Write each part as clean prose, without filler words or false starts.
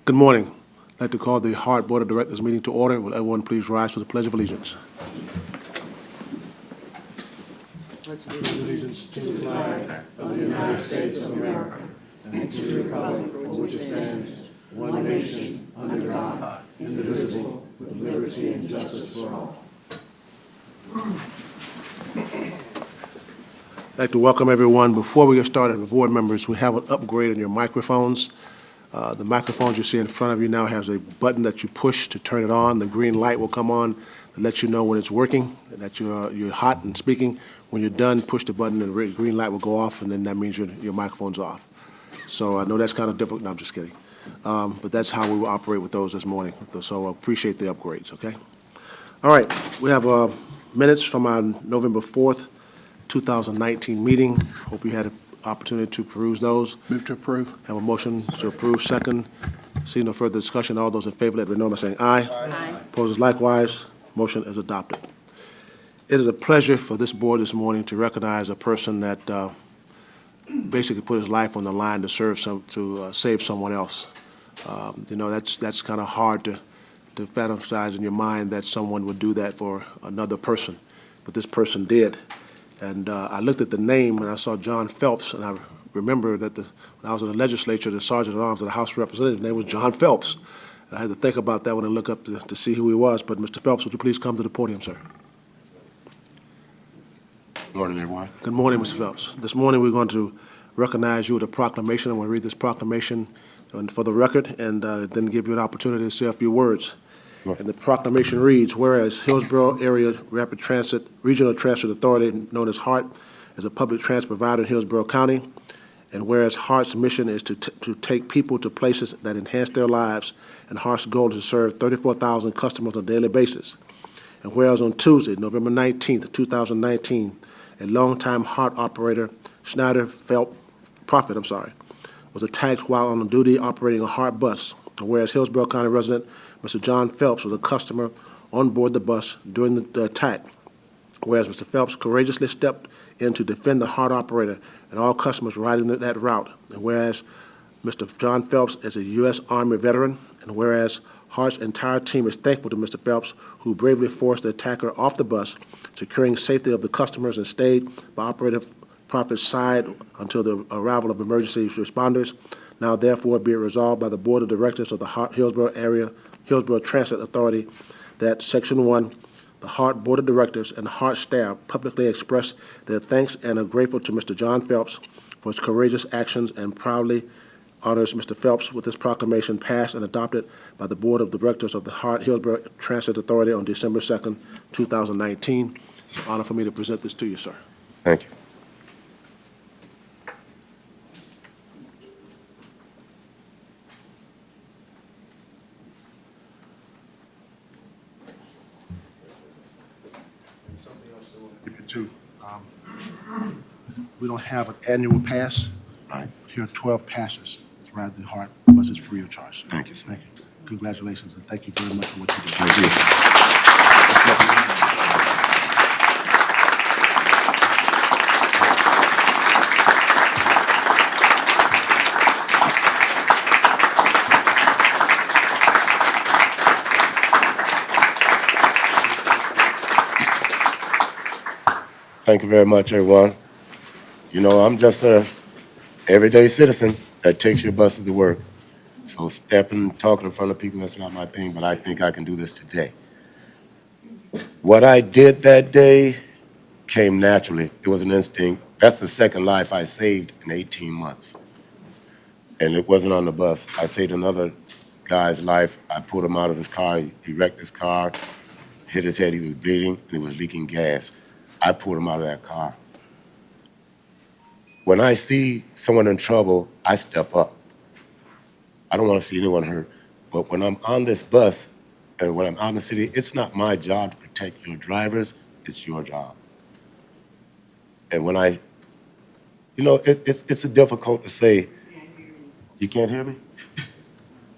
Good morning. I'd like to call the HART Board of Directors meeting to order. Will everyone please rise for the Pledge of Allegiance? Pledge allegiance to the flag of the United States of America and to the republic for which it stands, one nation, under God, indivisible, with liberty and justice for all. I'd like to welcome everyone. Before we get started, the board members, we have an upgrade on your microphones. The microphones you see in front of you now has a button that you push to turn it on. The green light will come on to let you know when it's working, that you're hot and speaking. When you're done, push the button and the green light will go off, and then that means your microphone's off. So I know that's kind of difficult. No, I'm just kidding. But that's how we will operate with those this morning. So I appreciate the upgrades, okay? All right, we have minutes from our November 4th, 2019 meeting. Hope you had an opportunity to peruse those. Move to approve. Have a motion to approve, second. See no further discussion. All those in favor, let me know by saying aye. Aye. Opposed, likewise. Motion is adopted. It is a pleasure for this board this morning to recognize a person that basically put his life on the line to save someone else. That's kind of hard to fantasize in your mind that someone would do that for another person, but this person did. And I looked at the name and I saw John Phelps, and I remember that when I was in the legislature, the Sergeant at Arms of the House of Representatives' name was John Phelps. And I had to think about that one and look up to see who he was. But Mr. Phelps, would you please come to the podium, sir? Good morning, everyone. Good morning, Mr. Phelps. This morning we're going to recognize you with a proclamation. I'm going to read this proclamation for the record and then give you an opportunity to say a few words. Sure. And the proclamation reads, whereas Hillsborough Area Rapid Transit Regional Transit Authority, known as HART, is a public transit provider in Hillsborough County, and whereas HART's mission is to take people to places that enhance their lives, and HART's goal is to serve 34,000 customers on a daily basis. And whereas on Tuesday, November 19th, 2019, a longtime HART operator, Phelps, was attacked while on duty operating a HART bus. And whereas Hillsborough County resident Mr. John Phelps was a customer on board the bus during the attack, whereas Mr. Phelps courageously stepped in to defend the HART operator and all customers riding that route, and whereas Mr. John Phelps is a U.S. Army veteran, and whereas HART's entire team is thankful to Mr. Phelps, who bravely forced the attacker off the bus, securing safety of the customers and stayed by Operator Prophet's side until the arrival of emergency responders. Now, therefore, be it resolved by the Board of Directors of the Hillsborough Transit Authority that Section 1, the HART Board of Directors and HART staff publicly express their thanks and are grateful to Mr. John Phelps for his courageous actions and proudly honors Mr. Phelps with this proclamation passed and adopted by the Board of Directors of the HART Hillsborough Transit Authority on December 2nd, 2019. It's an honor for me to present this to you, sir. Thank you. We don't have an annual pass. Right. Here are 12 passes to ride the HART buses free of charge. Thank you, sir. Thank you. Congratulations, and thank you very much for what you did. Thank you. Thank you very much, everyone. You know, I'm just a everyday citizen that takes your buses to work. So stepping, talking in front of people, that's not my thing, but I think I can do this today. What I did that day came naturally. It was an instinct. That's the second life I saved in 18 months. And it wasn't on the bus. I saved another guy's life. I pulled him out of his car. He wrecked his car, hit his head. He was bleeding, and he was leaking gas. I pulled him out of that car. When I see someone in trouble, I step up. I don't want to see anyone hurt. But when I'm on this bus and when I'm out in the city, it's not my job to protect your drivers, it's your job. And when it's difficult to say. You can't hear me?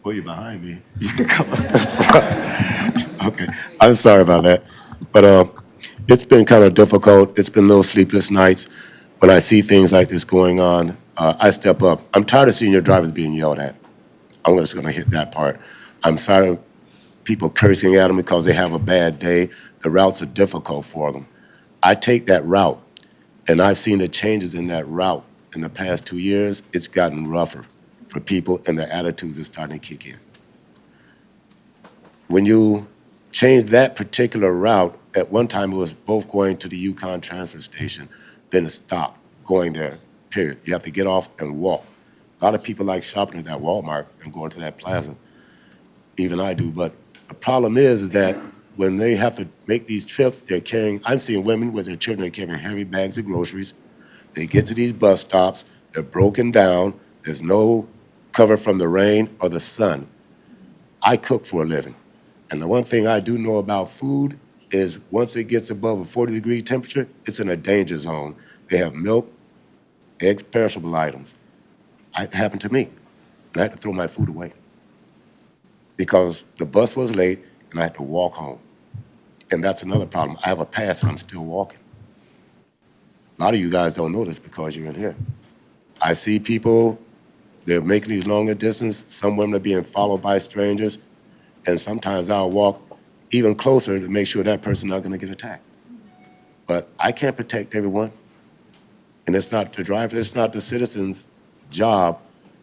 Well, you're behind me. You can come up to the front. Okay, I'm sorry about that. But it's been kind of difficult. It's been little sleepless nights. When I see things like this going on, I step up. I'm tired of seeing your drivers being yelled at. I'm just gonna hit that part. I'm sorry people cursing at them because they have a bad day. The routes are difficult for them. I take that route, and I've seen the changes in that route in the past 2 years. It's gotten rougher for people, and their attitudes are starting to kick in. When you change that particular route, at one time it was both going to the Yukon transfer station, then it stopped going there, period. You have to get off and walk. A lot of people like shopping at that Walmart and going to that plaza. Even I do, but the problem is that when they have to make these trips, they're carrying, I'm seeing women with their children are carrying heavy bags of groceries. They get to these bus stops, they're broken down, there's no cover from the rain or the sun. I cook for a living, and the one thing I do know about food is once it gets above a 40-degree temperature, it's in a danger zone. They have milk, eggs, perishable items. It happened to me, and I had to throw my food away because the bus was late and I had to walk home. And that's another problem. I have a pass and I'm still walking. A lot of you guys don't know this because you're in here. I see people, they're making these longer distance. Some women are being followed by strangers. And sometimes I'll walk even closer to make sure that person's not gonna get attacked. But I can't protect everyone. And it's not the driver, it's not the citizen's job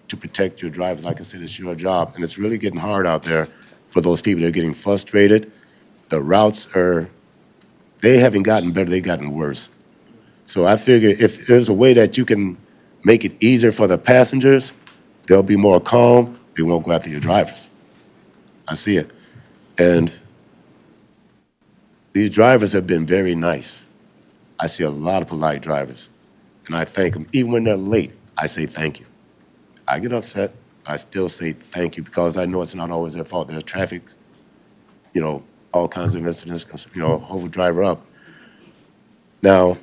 to protect your drivers. Like I said, it's your job. And it's really getting hard out there for those people that are getting frustrated. The routes they haven't gotten better, they've gotten worse. So I figure if there's a way that you can make it easier for the passengers, they'll be more calm, they won't go after your drivers. I see it. And these drivers have been very nice. I see a lot of polite drivers, and I thank them. Even when they're late, I say thank you. I get upset, but I still say thank you because I know it's not always their fault. There's traffic, all kinds of incidents, hold the driver up. Now,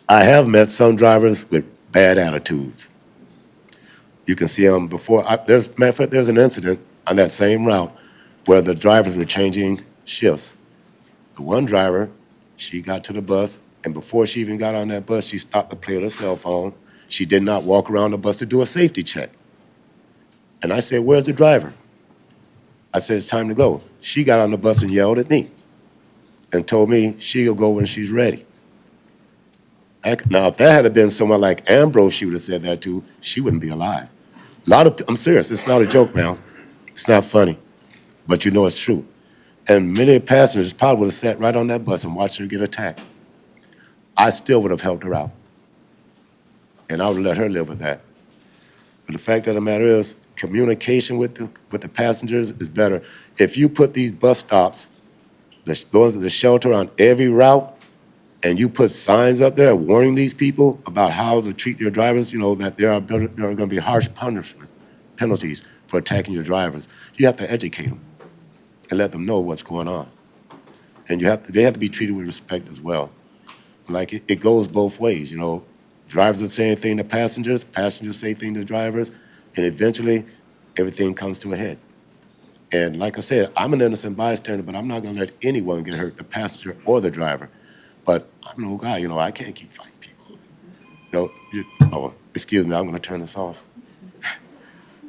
I have met some drivers with bad attitudes. You can see them before. Matter of fact, there's an incident on that same route where the drivers were changing shifts. The one driver, she got to the bus, and before she even got on that bus, she stopped to play with her cell phone. She did not walk around the bus to do a safety check. And I said, "Where's the driver?" I said, "It's time to go." She got on the bus and yelled at me and told me she'll go when she's ready. Now, if that had been someone like Ambrose she would have said that to, she wouldn't be alive. I'm serious, it's not a joke, man. It's not funny, but you know it's true. And many passengers probably would have sat right on that bus and watched her get attacked. I still would have helped her out, and I would have let her live with that. But the fact of the matter is, communication with the passengers is better. If you put these bus stops, the ones at the shelter on every route, and you put signs up there warning these people about how to treat your drivers, that there are going to be harsh penalties for attacking your drivers, you have to educate them and let them know what's going on. And they have to be treated with respect as well. Like it goes both ways, Drivers are saying things to passengers say things to drivers, and eventually everything comes to a head. And like I said, I'm an innocent bystander, but I'm not going to let anyone get hurt, the passenger or the driver. But I'm an old guy, I can't keep fighting people. Excuse me, I'm going to turn this off.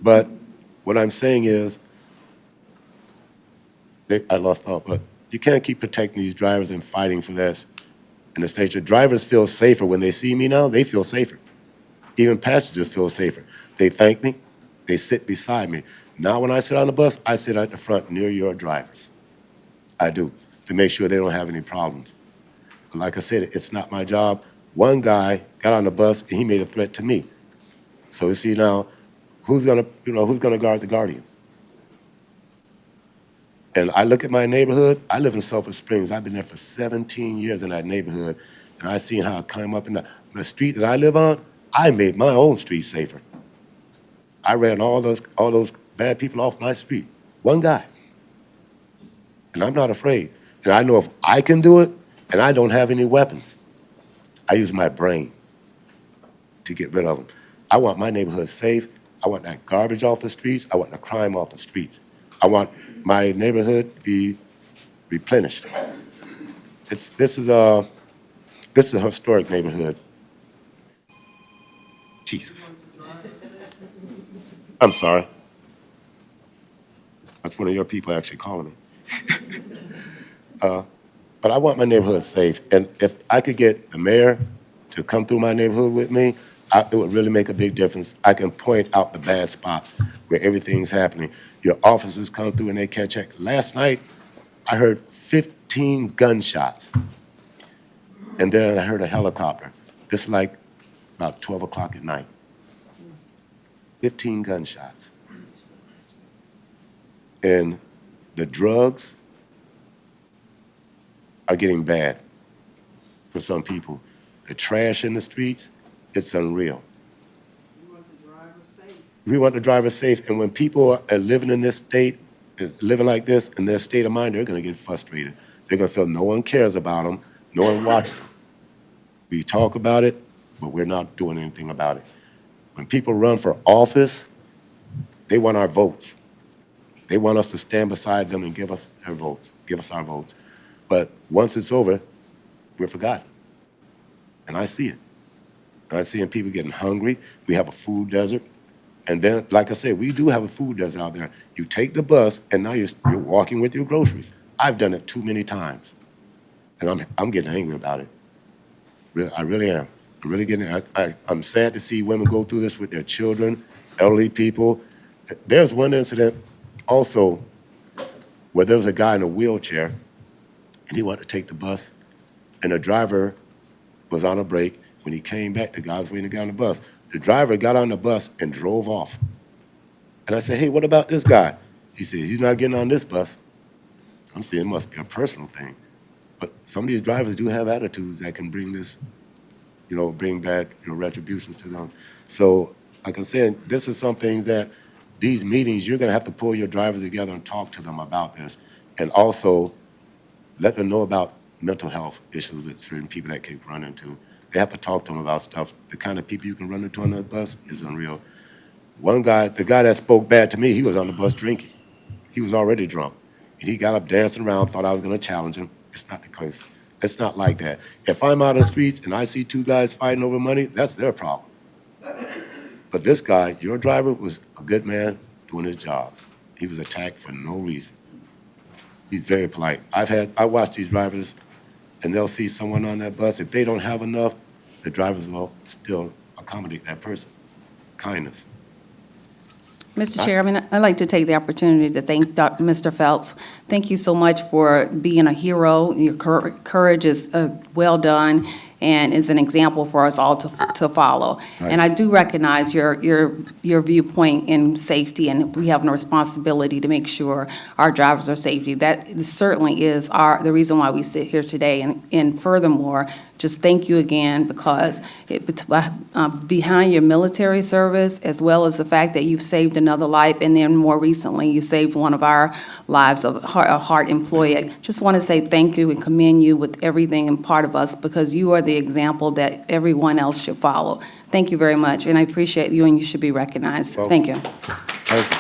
But what I'm saying is, I lost thought, but you can't keep protecting these drivers and fighting for this. In this nature, drivers feel safer when they see me now. They feel safer. Even passengers feel safer. They thank me. They sit beside me. Now, when I sit on the bus, I sit at the front near your drivers. I do, to make sure they don't have any problems. Like I said, it's not my job. One guy got on the bus and he made a threat to me. So you see now, who's gonna guard the guardian? And I look at my neighborhood. I live in Sulphur Springs. I've been there for 17 years in that neighborhood, and I've seen how I climb up in the street that I live on. I made my own street safer. I ran all those bad people off my street. One guy. And I'm not afraid. And I know if I can do it, and I don't have any weapons, I use my brain to get rid of them. I want my neighborhood safe. I want that garbage off the streets. I want the crime off the streets. I want my neighborhood to be replenished. This is a historic neighborhood. Jesus. I'm sorry. That's one of your people actually calling me. But I want my neighborhood safe, and if I could get the mayor to come through my neighborhood with me, it would really make a big difference. I can point out the bad spots where everything's happening. Your officers come through and they catch it. Last night, I heard 15 gunshots, and then I heard a helicopter. This is like about 12 o'clock at night. 15 gunshots. And the drugs are getting bad for some people. The trash in the streets, it's unreal. We want the driver safe. We want the driver safe, and when people are living in this state, living like this, in their state of mind, they're gonna get frustrated. They're gonna feel no one cares about them, no one watches them. We talk about it, but we're not doing anything about it. When people run for office, they want our votes. They want us to stand beside them and give us their votes, give us our votes. But once it's over, we're forgotten. And I see it. And I'm seeing people getting hungry. We have a food desert. And then, like I said, we do have a food desert out there. You take the bus, and now you're walking with your groceries. I've done it too many times. And I'm getting angry about it. I really am. I'm really getting, I'm sad to see women go through this with their children, elderly people. There's one incident also where there was a guy in a wheelchair, and he wanted to take the bus, and the driver was on a break. When he came back, the guy was waiting to get on the bus. The driver got on the bus and drove off. And I said, hey, what about this guy? He said, he's not getting on this bus. I'm saying it must be a personal thing. But some of these drivers do have attitudes that can bring this, bring bad, retributions to them. So, like I said, this is some things that these meetings, you're gonna have to pull your drivers together and talk to them about this. And also let them know about mental health issues with certain people that keep running into. They have to talk to them about stuff. The kind of people you can run into on the bus is unreal. One guy, the guy that spoke bad to me, he was on the bus drinking. He was already drunk. And he got up dancing around, thought I was gonna challenge him. It's not the case. It's not like that. If I'm out on the streets and I see two guys fighting over money, that's their problem. But this guy, your driver, was a good man doing his job. He was attacked for no reason. He's very polite. I watch these drivers, and they'll see someone on that bus. If they don't have enough, the drivers will still accommodate that person. Kindness. Mr. Chairman, I'd like to take the opportunity to thank Mr. Phelps. Thank you so much for being a hero. Your courage is well done, and is an example for us all to follow. Right. And I do recognize your viewpoint in safety, and we have a responsibility to make sure our drivers are safety. That certainly is the reason why we sit here today. And furthermore, just thank you again, because behind your military service, as well as the fact that you've saved another life, and then more recently, you saved one of our lives of a HART employee. I just want to say thank you and commend you with everything and part of us, because you are the example that everyone else should follow. Thank you very much, and I appreciate you, and you should be recognized. Well, thank you. Thank you.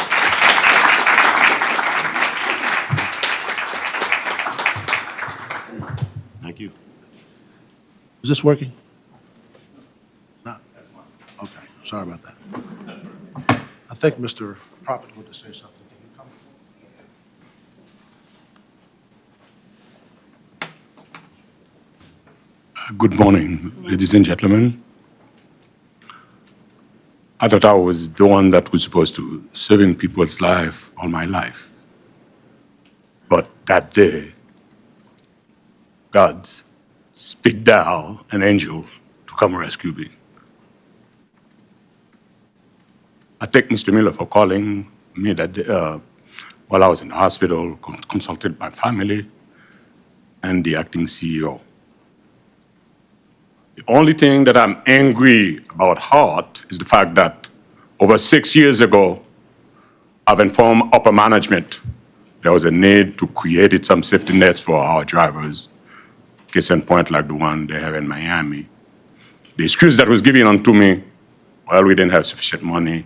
Thank you. Is this working? No? Okay, sorry about that. I think Mr. Prophet wanted to say something. Can you come? Good morning, ladies and gentlemen. I thought I was the one that was supposed to serving people's life all my life. But that day, God speak down an angel to come rescue me. I thank Mr. Miller for calling me that day, while I was in the hospital, consulted my family and the acting CEO. The only thing that I'm angry about HART is the fact that over 6 years ago, I've informed upper management there was a need to create some safety nets for our drivers, case in point like the one they have in Miami. The excuse that was given unto me, well, we didn't have sufficient money,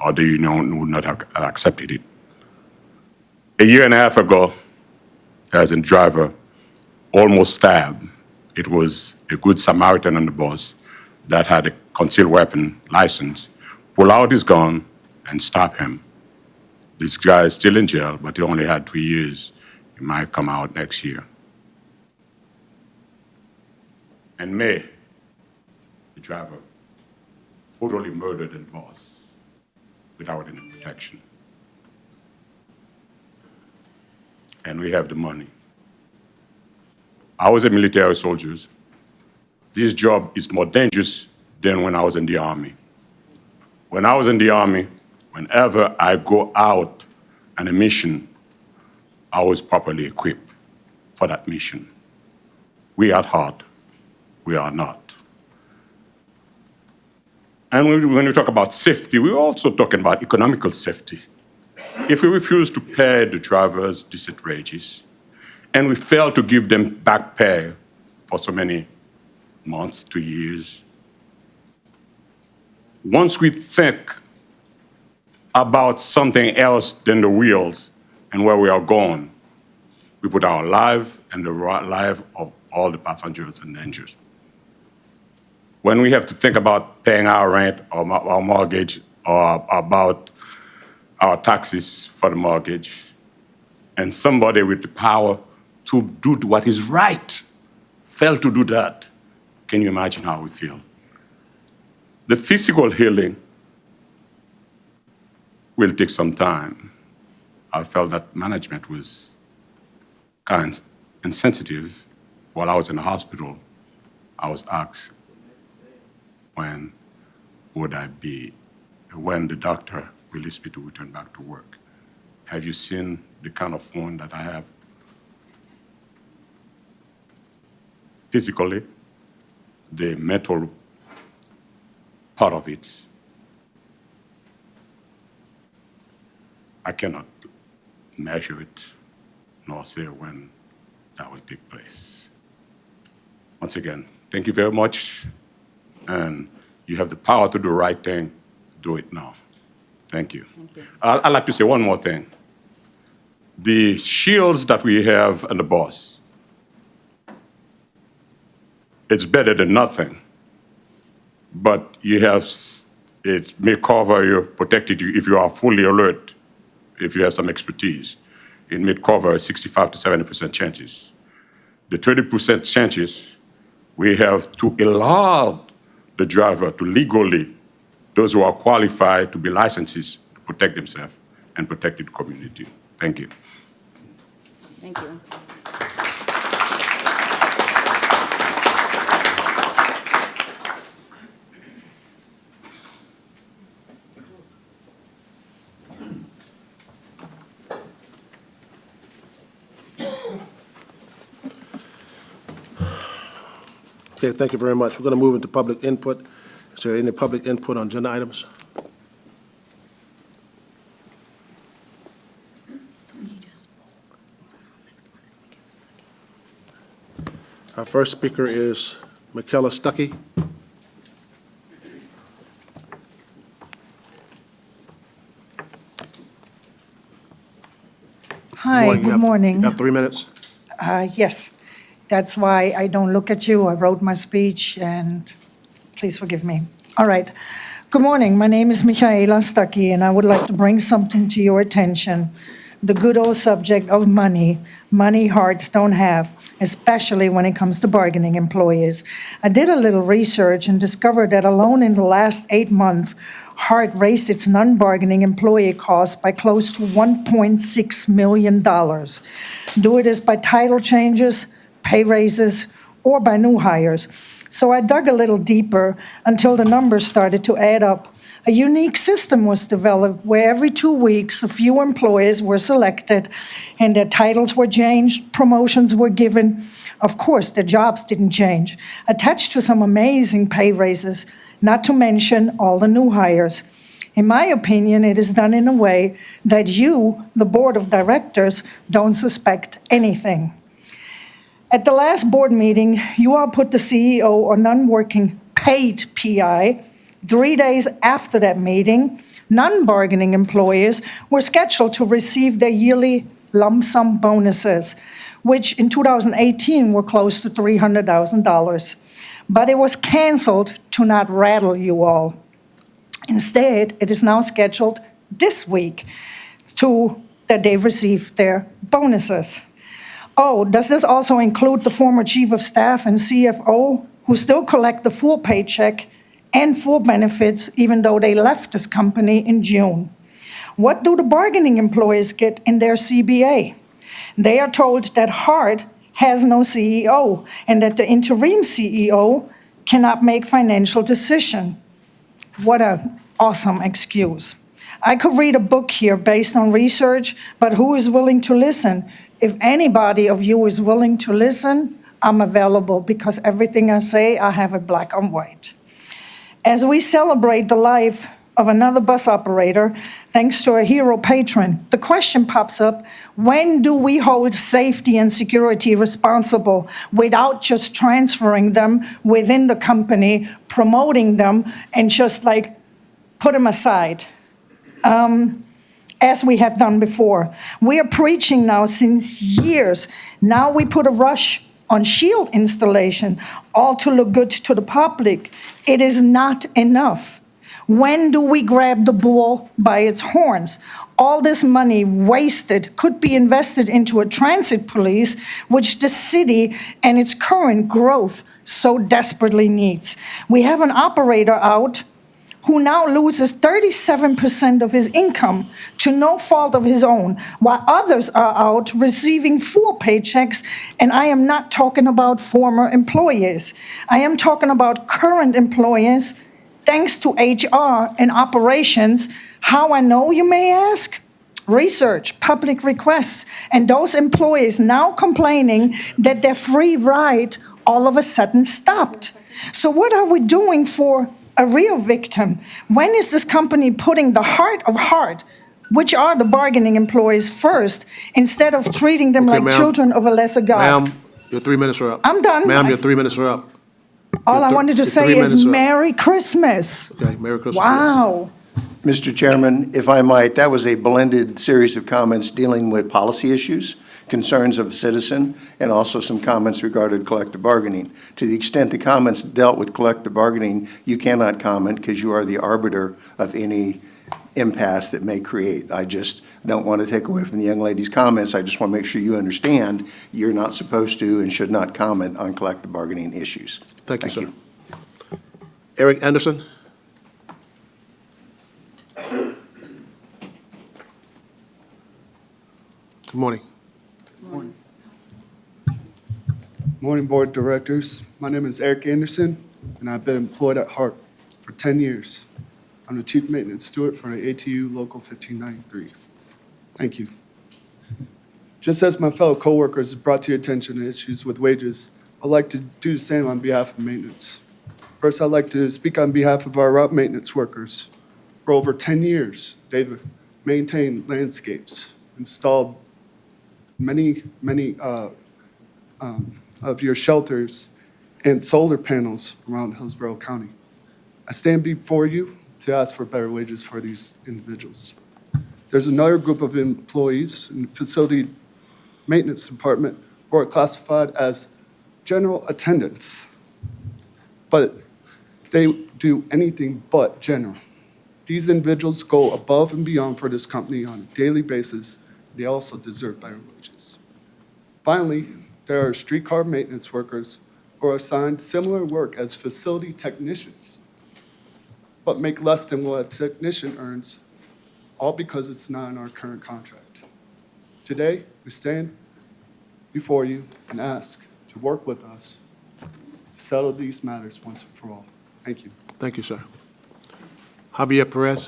or the union would not have accepted it. A year and a half ago, there was a driver almost stabbed. It was a good Samaritan on the bus that had a concealed weapon license, pull out his gun and stop him. This guy is still in jail, but he only had 3 years. He might come out next year. In May, the driver brutally murdered the boss without any protection. And we have the money. I was a military soldier. This job is more dangerous than when I was in the Army. When I was in the Army, whenever I go out on a mission, I was properly equipped for that mission. We at HART, we are not. And when we talk about safety, we're also talking about economical safety. If we refuse to pay the drivers decent wages, and we fail to give them back pay for so many months to years, once we think about something else than the wheels and where we are going, we put our life and the life of all the passengers in danger. When we have to think about paying our rent or our mortgage or about our taxes for the mortgage, and somebody with the power to do what is right fail to do that, can you imagine how we feel? The physical healing will take some time. I felt that management was kind of insensitive. While I was in the hospital, I was asked when the doctor released me to return back to work. Have you seen the kind of wound that I have? Physically, the mental part of it, I cannot measure it nor say when that will take place. Once again, thank you very much, and you have the power to do the right thing. Do it now. Thank you. Thank you. I'd like to say one more thing. The shields that we have on the bus, it's better than nothing, but it may cover you, protect you if you are fully alert, if you have some expertise. It may cover 65 to 70% chances. The 30% chances, we have to allow the driver to legally, those who are qualified to be licensed, to protect themselves and protect the community. Thank you. Thank you. Okay, thank you very much. We're going to move into public input. Is there any public input on agenda items? Our first speaker is Michaela Stuckey. Hi, good morning. You have 3 minutes. Yes, that's why I don't look at you. I wrote my speech, and please forgive me. All right. Good morning. My name is Michaela Stuckey, and I would like to bring something to your attention. The good old subject of money. Money HART don't have, especially when it comes to bargaining employees. I did a little research and discovered that alone in the last 8 months, HART raised its non-bargaining employee costs by close to $1.6 million. Do it as by title changes, pay raises, or by new hires. So I dug a little deeper until the numbers started to add up. A unique system was developed where every 2 weeks, a few employees were selected and their titles were changed, promotions were given. Of course, their jobs didn't change, attached to some amazing pay raises, not to mention all the new hires. In my opinion, it is done in a way that you, the board of directors, don't suspect anything. At the last board meeting, you all put the CEO on non-working paid PI. 3 days after that meeting, non-bargaining employees were scheduled to receive their yearly lump sum bonuses, which in 2018 were close to $300,000. But it was canceled to not rattle you all. Instead, it is now scheduled this week. that they've received their bonuses. Oh, does this also include the former chief of staff and CFO who still collect the full paycheck and full benefits even though they left this company in June? What do the bargaining employees get in their CBA? They are told that HART has no CEO and that the interim CEO cannot make financial decisions. What an awesome excuse. I could read a book here based on research, but who is willing to listen? If anybody of you is willing to listen, I'm available because everything I say, I have it black on white. As we celebrate the life of another bus operator, thanks to a hero patron, the question pops up, when do we hold safety and security responsible without just transferring them within the company, promoting them, and just like put them aside? As we have done before. We are preaching now since years. Now we put a rush on shield installation, all to look good to the public. It is not enough. When do we grab the bull by its horns? All this money wasted could be invested into a transit police, which the city and its current growth so desperately needs. We have an operator out who now loses 37% of his income to no fault of his own, while others are out receiving full paychecks, and I am not talking about former employees. I am talking about current employees, thanks to HR and operations. How I know, you may ask? Research, public requests, and those employees now complaining that their free ride all of a sudden stopped. So what are we doing for a real victim? When is this company putting the heart of HART, which are the bargaining employees, first, instead of treating them like children of a lesser God? Ma'am, your 3 minutes are up. I'm done. Ma'am, your 3 minutes are up. All I wanted to your say 3 is minutes are up. Merry Christmas. Okay, Merry Christmas. Wow. Mr. Chairman, if I might, that was a blended series of comments dealing with policy issues, concerns of a citizen, and also some comments regarding collective bargaining. To the extent the comments dealt with collective bargaining, you cannot comment because you are the arbiter of any impasse that may create. I just don't want to take away from the young lady's comments. I just want to make sure you understand you're not supposed to and should not comment on collective bargaining issues. Thank you, sir. Eric Anderson? Good morning. Morning, Board of Directors. My name is Eric Anderson, and I've been employed at HART for 10 years. I'm the Chief Maintenance Steward for the ATU Local 1593. Thank you. Just as my fellow coworkers have brought to your attention the issues with wages, I'd like to do the same on behalf of maintenance. First, I'd like to speak on behalf of our route maintenance workers. For over 10 years, they've maintained landscapes, installed many of your shelters and solar panels around Hillsborough County. I stand before you to ask for better wages for these individuals. There's another group of employees in the facility maintenance department who are classified as general attendants, but they do anything but general. These individuals go above and beyond for this company on a daily basis. They also deserve better wages. Finally, there are streetcar maintenance workers who are assigned similar work as facility technicians, but make less than what a technician earns, all because it's not in our current contract. Today, we stand before you and ask to work with us to settle these matters once and for all. Thank you. Thank you, sir. Javier Perez?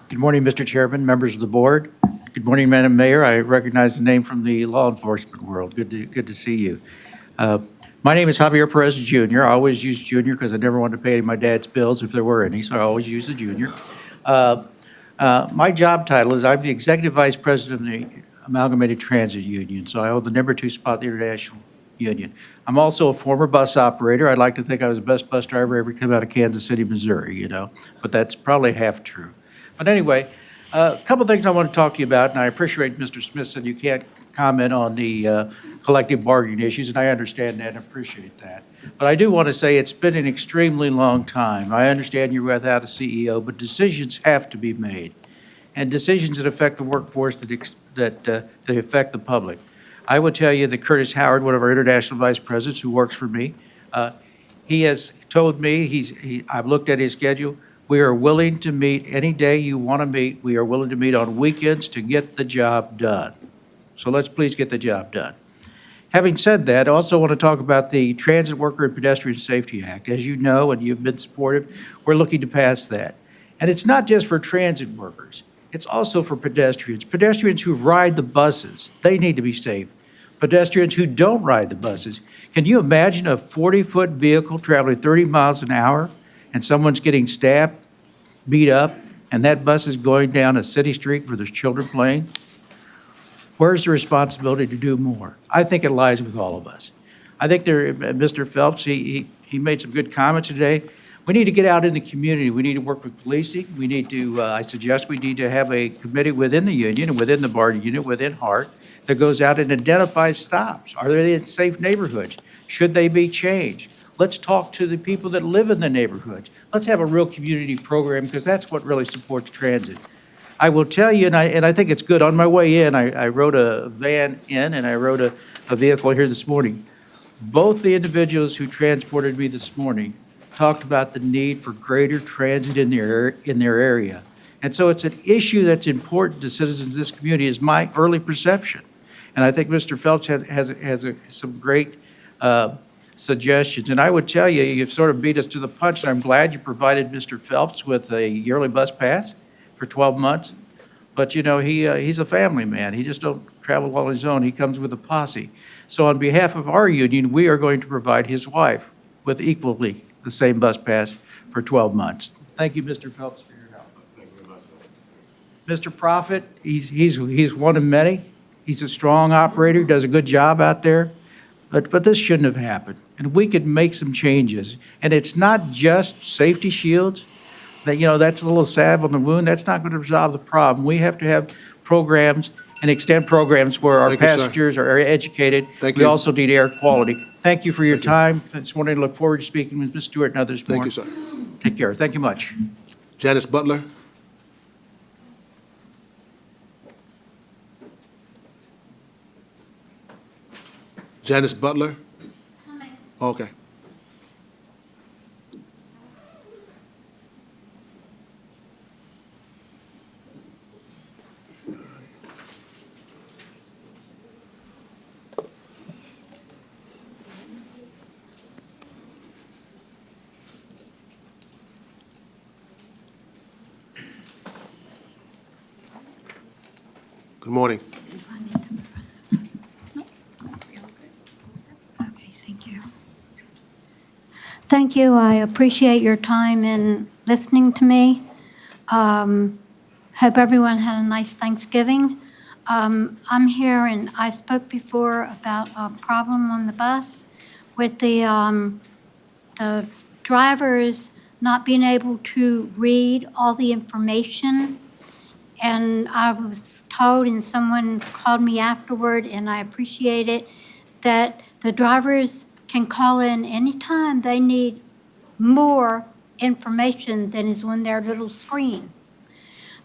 Good morning, Mr. Chairman, members of the board. Good morning, Madam Mayor. I recognize the name from the law enforcement world. Good to see you. My name is Javier Perez Jr. I always use Jr. because I never wanted to pay any of my dad's bills if there were any, so I always use the Jr. My job title is I'm the Executive Vice President of the Amalgamated Transit Union, so I hold the #2 spot in the International Union. I'm also a former bus operator. I'd like to think I was the best bus driver ever come out of Kansas City, Missouri, but that's probably half true. But anyway, a couple things I want to talk to you about, and I appreciate Mr. Smith said you can't comment on the collective bargaining issues, and I understand that and appreciate that. But I do want to say it's been an extremely long time. I understand you're without a CEO, but decisions have to be made, and decisions that affect the workforce, that affect the public. I would tell you that Curtis Howard, one of our international vice presidents who works for me, he has told me, I've looked at his schedule, we are willing to meet any day you want to meet. We are willing to meet on weekends to get the job done. So let's please get the job done. Having said that, I also want to talk about the Transit Worker and Pedestrian Safety Act. As you know, and you've been supportive, we're looking to pass that. And it's not just for transit workers. It's also for pedestrians. Pedestrians who ride the buses, they need to be safe. Pedestrians who don't ride the buses. Can you imagine a 40-foot vehicle traveling 30 miles an hour and someone's getting stabbed, beat up, and that bus is going down a city street where there's children playing? Where's the responsibility to do more? I think it lies with all of us. I think Mr. Phelps, he made some good comments today. We need to get out in the community. We need to work with policing. We need to, I suggest we need to have a committee within the union and within the bargaining unit, within HART, that goes out and identifies stops. Are they in safe neighborhoods? Should they be changed? Let's talk to the people that live in the neighborhoods. Let's have a real community program, because that's what really supports transit. I will tell you, and I think it's good, on my way in, I rode a van in and I rode a vehicle here this morning. Both the individuals who transported me this morning talked about the need for greater transit in their area. And so it's an issue that's important to citizens of this community, is my early perception. And I think Mr. Phelps has some great suggestions. And I would tell you, you've sort of beat us to the punch, and I'm glad you provided Mr. Phelps with a yearly bus pass for 12 months. But, you know, he's a family man. He just don't travel on his own. He comes with a posse. So on behalf of our union, we are going to provide his wife with equally the same bus pass for 12 months. Thank you, Mr. Phelps, for your help. Thank you very much, sir. Mr. Prophet, he's one of many. He's a strong operator, does a good job out there. But this shouldn't have happened. And we could make some changes. And it's not just safety shields. That, you know, that's a little salve on the wound. That's not going to resolve the problem. We have to have programs and extend programs where our Thank you, sir. passengers are educated. Thank We you. also need air quality. Thank you for your time this morning. Look forward to speaking with Ms. Stewart and others more. Thank you, sir. Take care. Thank you much. Janice Butler? Janice Butler? Okay. Good morning. Okay, thank you. Thank you. I appreciate your time in listening to me. Hope everyone had a nice Thanksgiving. I'm here, and I spoke before about a problem on the bus with the drivers not being able to read all the information. And I was told, and someone called me afterward, and I appreciate it, that the drivers can call in anytime they need more information than is on their little screen.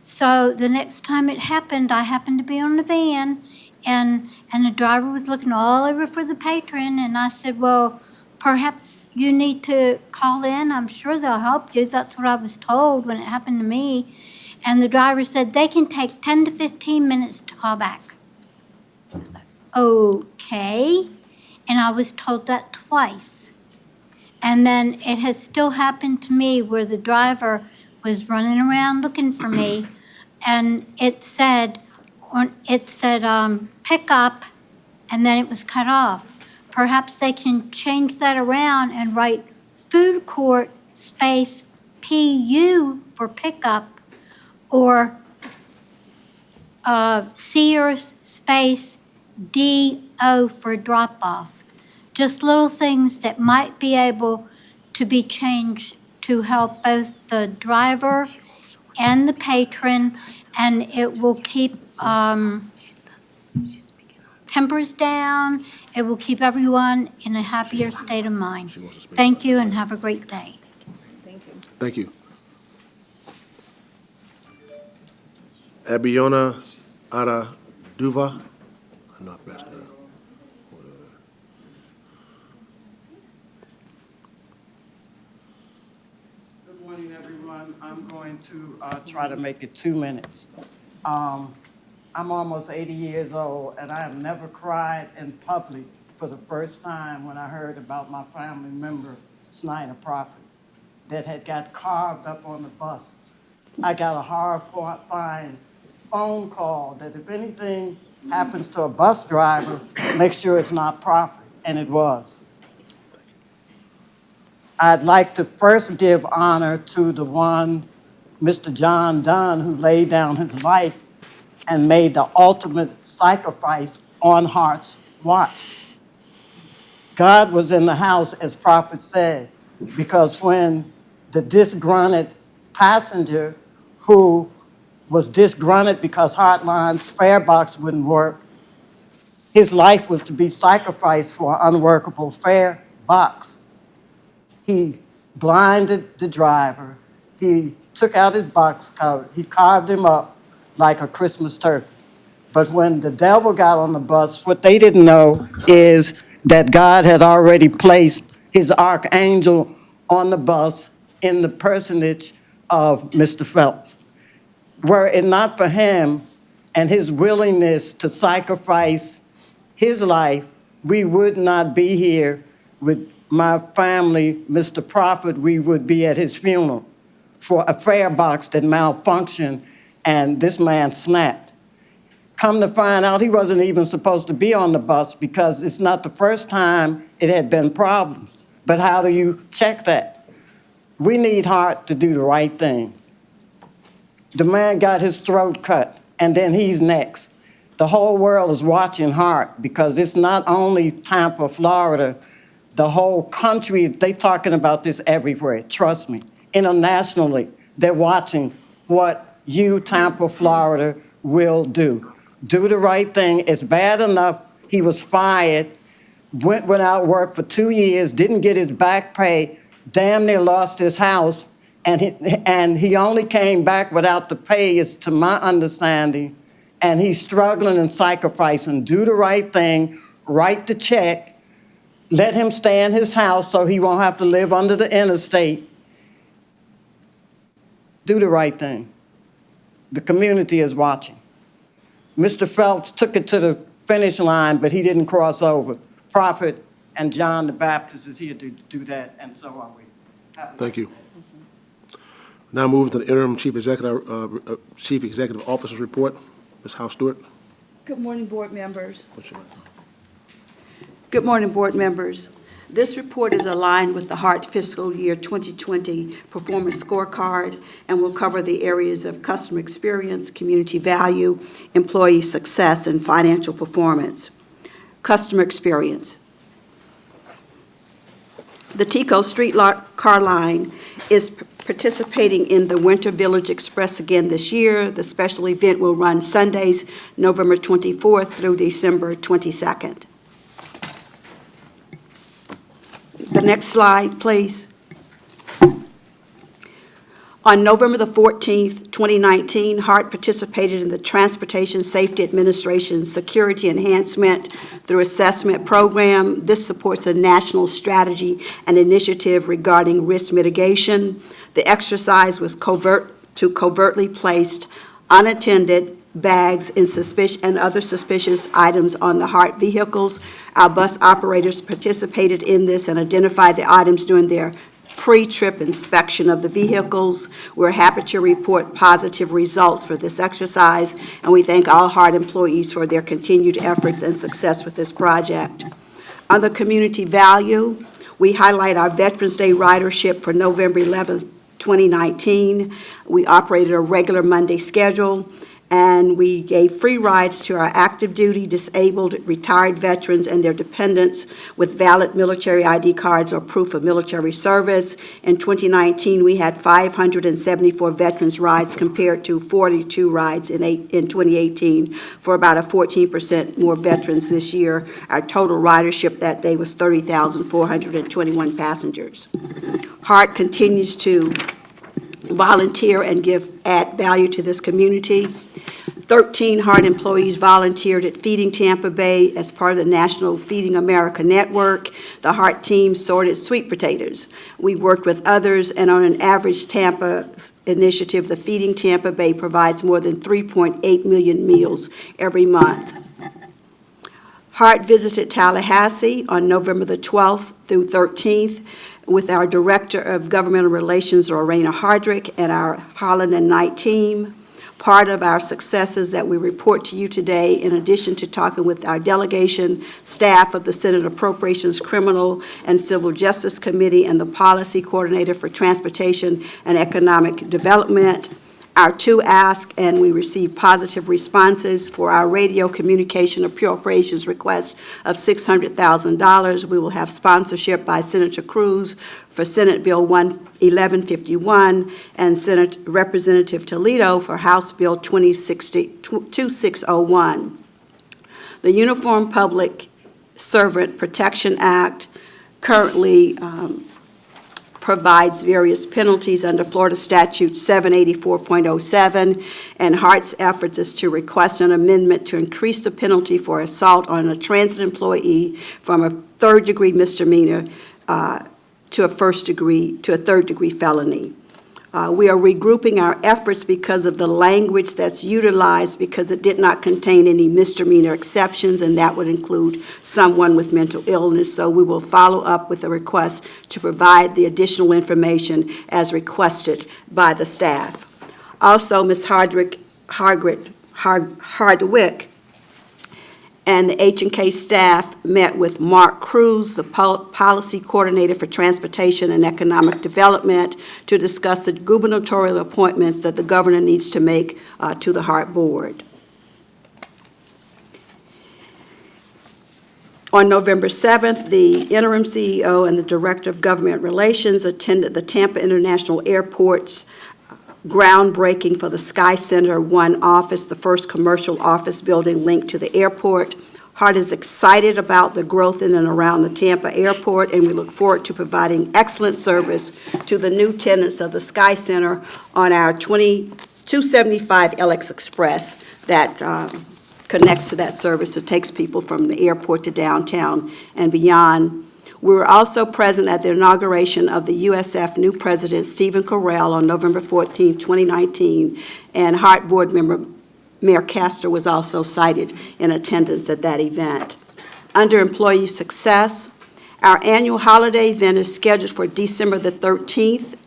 So the next time it happened, I happened to be on the van, and the driver was looking all over for the patron, and I said, well, perhaps you need to call in. I'm sure they'll help you. That's what I was told when it happened to me. And the driver said they can take 10 to 15 minutes to call back. Okay. And I was told that twice. And then it has still happened to me where the driver was running around looking for me, and it said pick up, and then it was cut off. Perhaps they can change that around and write food court space PU for pickup, or Sears space DO for drop-off. Just little things that might be able to be changed to help both the driver and the patron, and it will keep tempers down. It will keep everyone in a happier state of mind. Thank you and have a great day. Thank you. Abiona Araduva. I'm not best. Good morning, everyone. I'm going to try to make it 2 minutes. I'm almost 80 years old, and I have never cried in public for the first time when I heard about my family member, Snyder Prophet, that had got carved up on the bus. I got a horrifying phone call that if anything happens to a bus driver, make sure it's not Prophet, and it was. I'd like to first give honor to the one, Mr. John Dunn, who laid down his life and made the ultimate sacrifice on HART's watch. God was in the house, as Prophet said, because when the disgruntled passenger who was disgruntled because Heartline's fare box wouldn't work, his life was to be sacrificed for an unworkable fare box. He blinded the driver. He took out his box cover. He carved him up like a Christmas turkey. But when the devil got on the bus, what they didn't know is that God had already placed his archangel on the bus in the personage of Mr. Phelps. Were it not for him and his willingness to sacrifice his life, we would not be here with my family, Mr. Prophet. We would be at his funeral for a fare box that malfunctioned and this man snapped. Come to find out, he wasn't even supposed to be on the bus because it's not the first time it had been problems. But how do you check that? We need HART to do the right thing. The man got his throat cut, and then he's next. The whole world is watching HART because it's not only Tampa, Florida, the whole country, they talking about this everywhere, trust me. Internationally, they're watching what you, Tampa, Florida, will do. Do the right thing. It's bad enough he was fired, went without work for 2 years, didn't get his back pay, damn near lost his house, and he only came back without the pay, is to my understanding, and he's struggling and sacrificing. Do the right thing, write the check, let him stay in his house so he won't have to live under the interstate. Do the right thing. The community is watching. Mr. Phelps took it to the finish line, but he didn't cross over. Prophet and John the Baptist is here to do that, and so are we. Thank you. Now move to the interim Chief Executive Officer's report. Ms. House Stewart. Good morning, board members. What's your name? Good morning, board members. This report is aligned with the HART fiscal year 2020 performance scorecard and will cover the areas of customer experience, community value, employee success, and financial performance. Customer experience. The TECO Streetcar line is participating in the Winter Village Express again this year. The special event will run Sundays, November 24th through December 22nd. The next slide, please. On November the 14th, 2019, HART participated in the Transportation Safety Administration Security Enhancement through Assessment Program. This supports a national strategy and initiative regarding risk mitigation. The exercise was covertly placed unattended bags and other suspicious items on the HART vehicles. Our bus operators participated in this and identified the items during their pre-trip inspection of the vehicles. We're happy to report positive results for this exercise, and we thank all HART employees for their continued efforts and success with this project. On the community value, we highlight our Veterans Day ridership for November 11th, 2019. We operated a regular Monday schedule, and we gave free rides to our active duty, disabled, retired veterans and their dependents with valid military ID cards or proof of military service. In 2019, we had 574 veterans rides compared to 42 rides in 2018, for about a 14% more veterans this year. Our total ridership that day was 30,421 passengers. HART continues to volunteer and add value to this community. 13 HART employees volunteered at Feeding Tampa Bay as part of the National Feeding America Network. The HART team sorted sweet potatoes. We worked with others, and on an average Tampa initiative, the Feeding Tampa Bay provides more than 3.8 million meals every month. HART visited Tallahassee on November the 12th through 13th with our Director of Governmental Relations, Lorena Hardrick, and our Holland and Knight team. Part of our successes that we report to you today, in addition to talking with our delegation, staff of the Senate Appropriations Criminal and Civil Justice Committee, and the Policy Coordinator for Transportation and Economic Development, our two ask, and we received positive responses for our radio communication appropriations request of $600,000. We will have sponsorship by Senator Cruz for Senate Bill 1151 and Senate Representative Toledo for House Bill 2601. The Uniform Public Servant Protection Act currently provides various penalties under Florida Statute 784.07, and HART's efforts is to request an amendment to increase the penalty for assault on a transit employee from a third-degree misdemeanor to a third-degree felony. We are regrouping our efforts because of the language that's utilized, because it did not contain any misdemeanor exceptions, and that would include someone with mental illness. So we will follow up with a request to provide the additional information as requested by the staff. Also, Ms. Hardwick and the H&K staff met with Mark Cruz, the Policy Coordinator for Transportation and Economic Development, to discuss the gubernatorial appointments that the governor needs to make to the HART Board. On November 7th, the Interim CEO and the Director of Government Relations attended the Tampa International Airport's groundbreaking for the Sky Center 1 office, the first commercial office building linked to the airport. HART is excited about the growth in and around the Tampa airport, and we look forward to providing excellent service to the new tenants of the Sky Center on our 275 LX Express that connects to that service. It takes people from the airport to downtown and beyond. We were also present at the inauguration of the USF new president, Stephen Carell, on November 14, 2019, and HART board member Mayor Castor was also cited in attendance at that event. Under employee success, our annual holiday event is scheduled for December the 13th.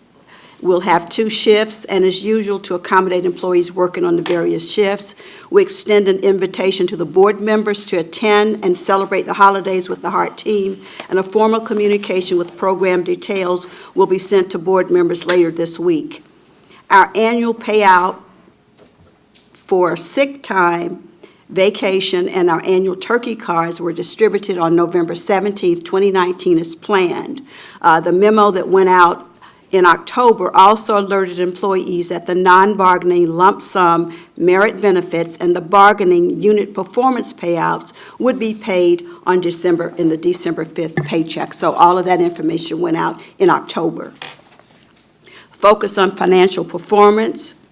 We'll have 2 shifts, and as usual, to accommodate employees working on the various shifts, we extend an invitation to the board members to attend and celebrate the holidays with the HART team, and a formal communication with program details will be sent to board members later this week. Our annual payout for sick time, vacation, and our annual turkey cards were distributed on November 17, 2019 as planned. The memo that went out in October also alerted employees that the non-bargaining lump sum merit benefits and the bargaining unit performance payouts would be paid on the December 5th paycheck. So all of that information went out in October. Focus on financial performance.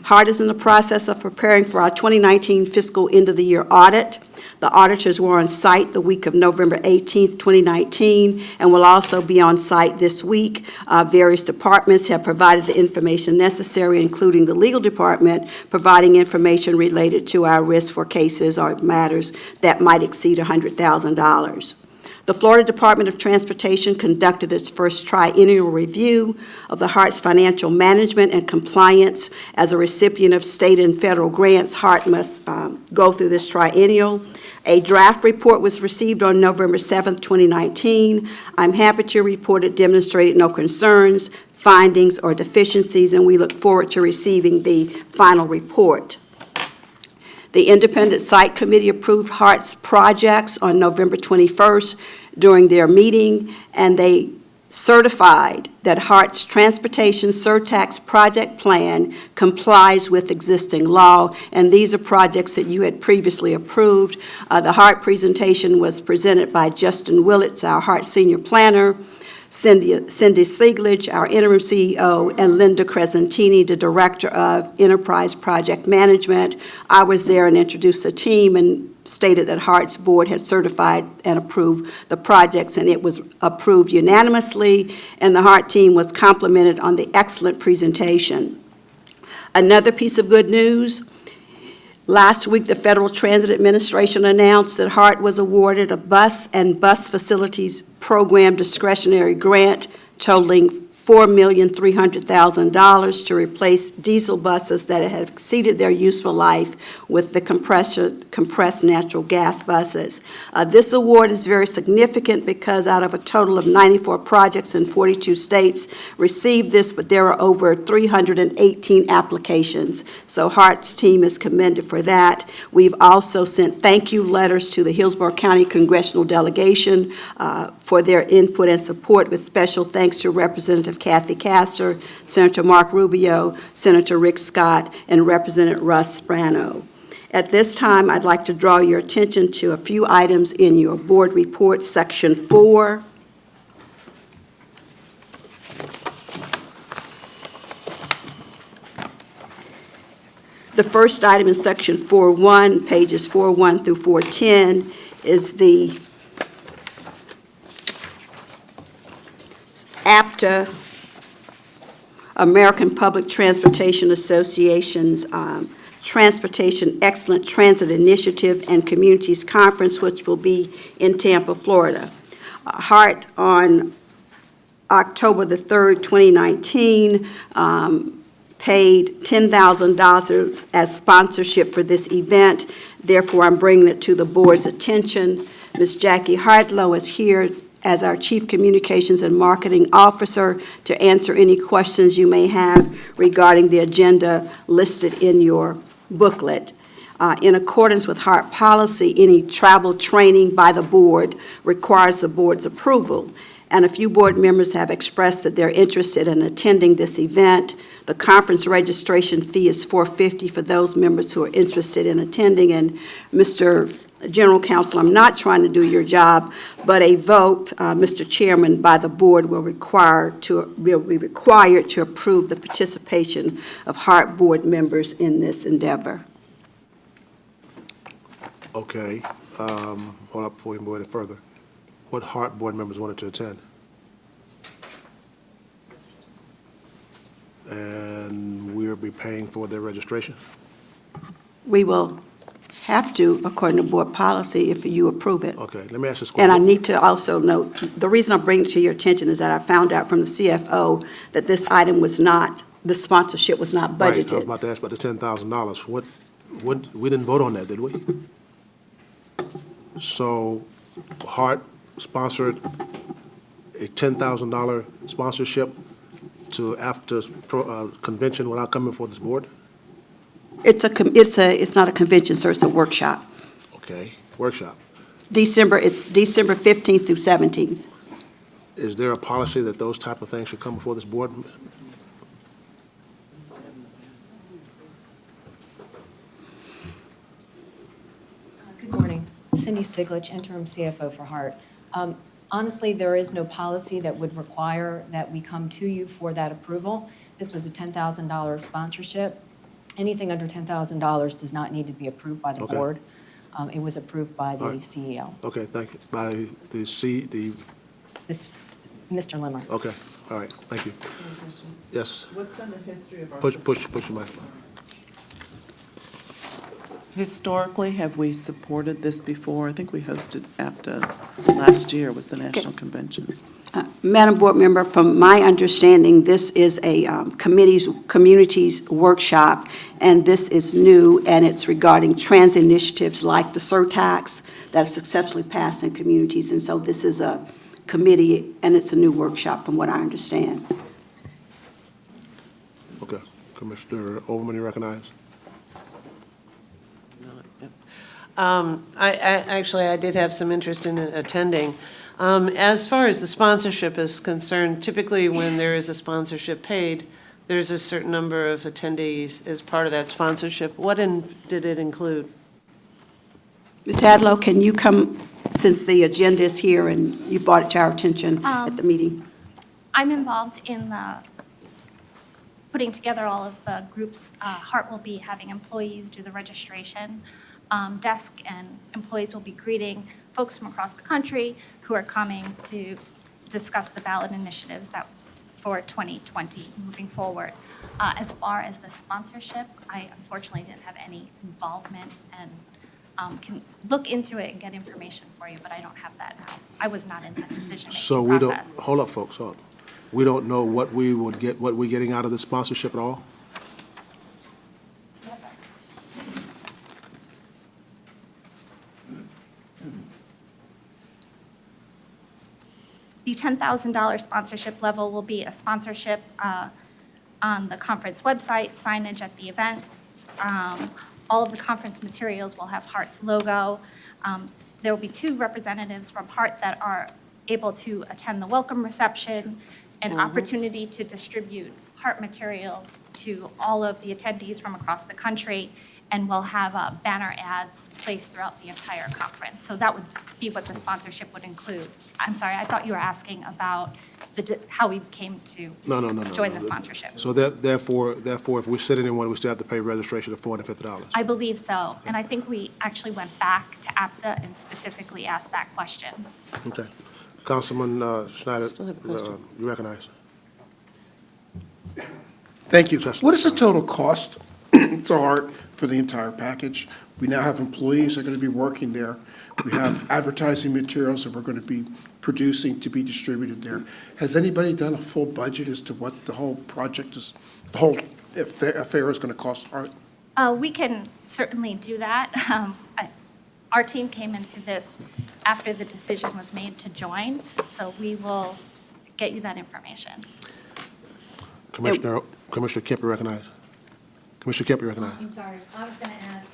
HART is in the process of preparing for our 2019 fiscal end-of-the-year audit. The auditors were on site the week of November 18th, 2019, and will also be on site this week. Various departments have provided the information necessary, including the legal department, providing information related to our risk for cases or matters that might exceed $100,000. The Florida Department of Transportation conducted its first triennial review of the HART's financial management and compliance. As a recipient of state and federal grants, HART must go through this triennial. A draft report was received on November 7th, 2019. I'm happy to report it demonstrated no concerns, findings, or deficiencies, and we look forward to receiving the final report. The Independent Site Committee approved HART's projects on November 21st during their meeting, and they certified that HART's transportation surtax project plan complies with existing law, and these are projects that you had previously approved. The HART presentation was presented by Justin Willits, our HART senior planner, Cindy Sieglich, our interim CEO, and Linda Crescentini, the Director of Enterprise Project Management. I was there and introduced the team and stated that HART's board had certified and approved the projects, and it was approved unanimously, and the HART team was complimented on the excellent presentation. Another piece of good news, last week the Federal Transit Administration announced that HART was awarded a bus and bus facilities program discretionary grant totaling $4,300,000 to replace diesel buses that have exceeded their useful life with the compressed natural gas buses. This award is very significant because out of a total of 94 projects in 42 states received this, but there are over 318 applications. So HART's team is commended for that. We've also sent thank you letters to the Hillsborough County Congressional Delegation for their input and support, with special thanks to Representative Kathy Castor, Senator Mark Rubio, Senator Rick Scott, and Representative Russ Sprano. At this time, I'd like to draw your attention to a few items in your board report, Section 4. The first item in Section 4.1, pages 4.1 through 4.10, is the APTA, American Public Transportation Association's Transportation Excellent Transit Initiative and Communities Conference, which will be in Tampa, Florida. HART on October the 3rd, 2019, paid $10,000 as sponsorship for this event. Therefore, I'm bringing it to the board's attention. Ms. Jackie Hartlow is here as our Chief Communications and Marketing Officer to answer any questions you may have regarding the agenda listed in your booklet. In accordance with HART policy, any travel training by the board requires the board's approval, and a few board members have expressed that they're interested in attending this event. The conference registration fee is $450 for those members who are interested in attending, and Mr. General Counsel, I'm not trying to do your job, but a vote, Mr. Chairman, by the board will be required to approve the participation of HART board members in this endeavor. Okay, hold up before we move any further. What HART board members wanted to attend? And we'll be paying for their registration? We will have to, according to board policy, if you approve it. Okay, let me ask this And I question. need to also note, the reason I'm bringing it to your attention is that I found out from the CFO that this item was not, the sponsorship was not Right, I was budgeted. about to ask about the $10,000. What, we didn't vote on that, did we? So HART sponsored a $10,000 sponsorship to after convention without coming before this board? It's not a convention, sir, it's a workshop. Okay, workshop. It's December 15th through 17th. Is there a policy that those type of things should come before this board? Good morning. Cindy Stiglitz, Interim CFO for HART. Honestly, there is no policy that would require that we come to you for that approval. This was a $10,000 sponsorship. Anything under $10,000 does not need to be approved by the Okay. board. It was approved by the All right. CEO, Okay, thank you. By the Mr. Limmer. okay, all right, thank you. Yes, What's been the history of our... push your mic. Historically, have we supported this before? I think we hosted APTA last year, was the national convention. Madam Board Member, from my understanding, this is a communities workshop, and this is new, and it's regarding transit initiatives like the surtax that have successfully passed in communities, and so this is a committee, and it's a new workshop from what I understand. Okay, Commissioner Overman, you recognize? I did have some interest in attending. As far as the sponsorship is concerned, typically when there is a sponsorship paid, there's a certain number of attendees as part of that sponsorship. What did it include? Ms. Hadlow, can you come, since the agenda is here and you brought it to our attention at the meeting? I'm involved in the putting together all of the groups. HART will be having employees do the registration desk, and employees will be greeting folks from across the country who are coming to discuss the ballot initiatives that for 2020 moving forward. As far as the sponsorship, I unfortunately didn't have any involvement and can look into it and get information for you, but I don't have that now. I was not in that decision-making process. So we don't, hold up, folks, hold up. We don't know what we would get, what we're getting out of the sponsorship at all? The $10,000 sponsorship level will be a sponsorship on the conference website, signage at the event. All of the conference materials will have HART's logo. There will be 2 representatives from HART that are able to attend the welcome reception, an opportunity to distribute HART materials to all of the attendees from across the country, and we'll have banner ads placed throughout the entire conference. So that would be what the sponsorship would include. I'm sorry, I thought you were asking about how we came to join the sponsorship. So therefore, if we sit in one, we still have to pay registration of $450? I believe so, and I think we actually went back to APTA and specifically asked that question. Okay. Councilman Schneider, Still have a question. you recognize? Thank you. Chestnut. What is the total cost to HART for the entire package? We now have employees that are going to be working there. We have advertising materials that we're going to be producing to be distributed there. Has anybody done a full budget as to what the whole project is, the whole affair is going to cost HART? We can certainly do that. Our team came into this after the decision was made to join, so we will get you that information. Commissioner Kemp, you recognize? Commissioner Kemp, you recognize? I'm sorry, I was going to ask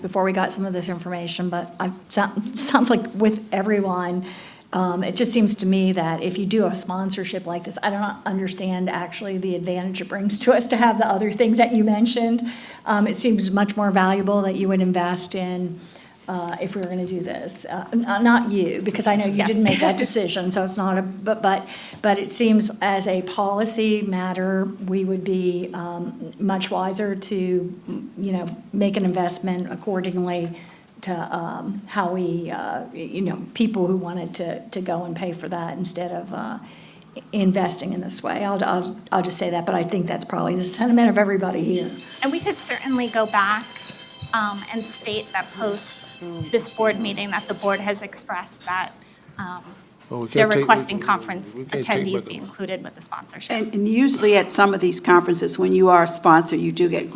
before we got some of this information, but sounds like with everyone, it just seems to me that if you do a sponsorship like this, I don't understand actually the advantage it brings to us to have the other things that you mentioned. It seems much more valuable that you would invest in if we were going to do this. Not you, because I know you didn't make that decision, so it's not a, but it seems as a policy matter, we would be much wiser to, make an investment accordingly to how we, people who wanted to go and pay for that instead of investing in this way. I'll just say that, but I think that's probably the sentiment of everybody here. And we could certainly go back and state that post this board meeting that the board has expressed that they're requesting conference attendees be included with the sponsorship. And usually at some of these conferences, when you are a sponsor, you do get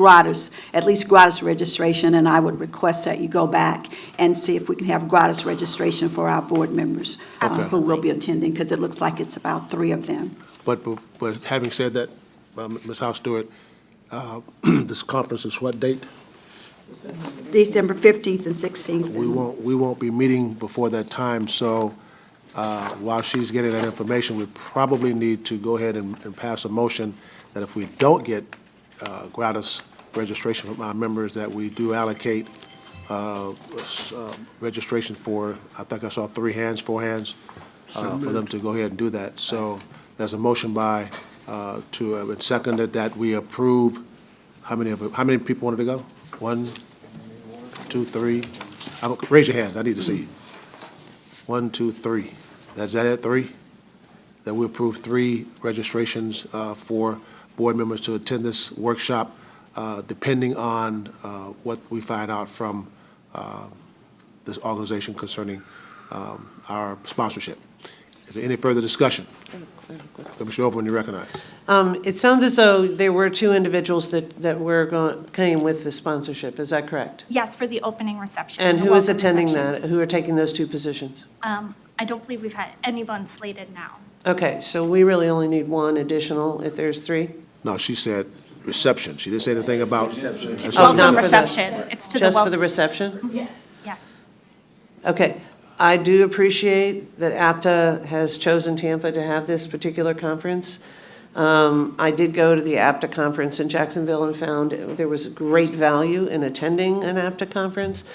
at least gratis registration, and I would request that you go back and see if we can have gratis registration for our board members who will be attending, because it looks like it's about 3 of them. But having said that, Ms. House Stewart, this conference is what date? December 15th and 16th. We won't be meeting before that time, so while she's getting that information, we probably need to go ahead and pass a motion that if we don't get gratis registration from our members, that we do allocate registration for, I think I saw 4 hands, for them to go ahead and do that. So there's a motion by, to seconded that we approve. How many people wanted to go? 1, 2, 3. Raise your hands. I need to see. 1, 2, 3. Is that it? 3? That we approve 3 registrations for board members to attend this workshop, depending on what we find out from this organization concerning our sponsorship. Is there any further discussion? Commissioner Overman, you recognize. It sounds as though there were 2 individuals that came with the sponsorship. Is that correct? Yes, for the opening reception. And the who is welcome attending reception. that? Who are taking those 2 positions? I don't believe we've had anyone slated now. Okay, so we really only need 1 additional if there's 3? No, she said reception. She didn't say anything about. Welcome not for the- reception. It's to the Just for the welcome. reception? Yes. Okay. I do appreciate that APTA has chosen Tampa to have this particular conference. I did go to the APTA conference in Jacksonville and found there was great value in attending an APTA conference.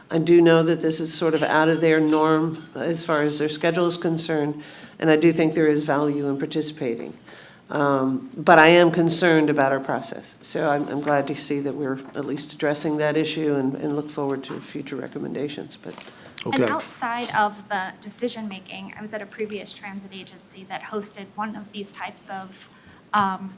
I do know that this is sort of out of their norm as far as their schedule is concerned, and I do think there is value in participating. But I am concerned about our process. So I'm glad to see that we're at least addressing that issue and look forward to future recommendations. But Okay. And outside of the decision-making, I was at a previous transit agency that hosted one of these types of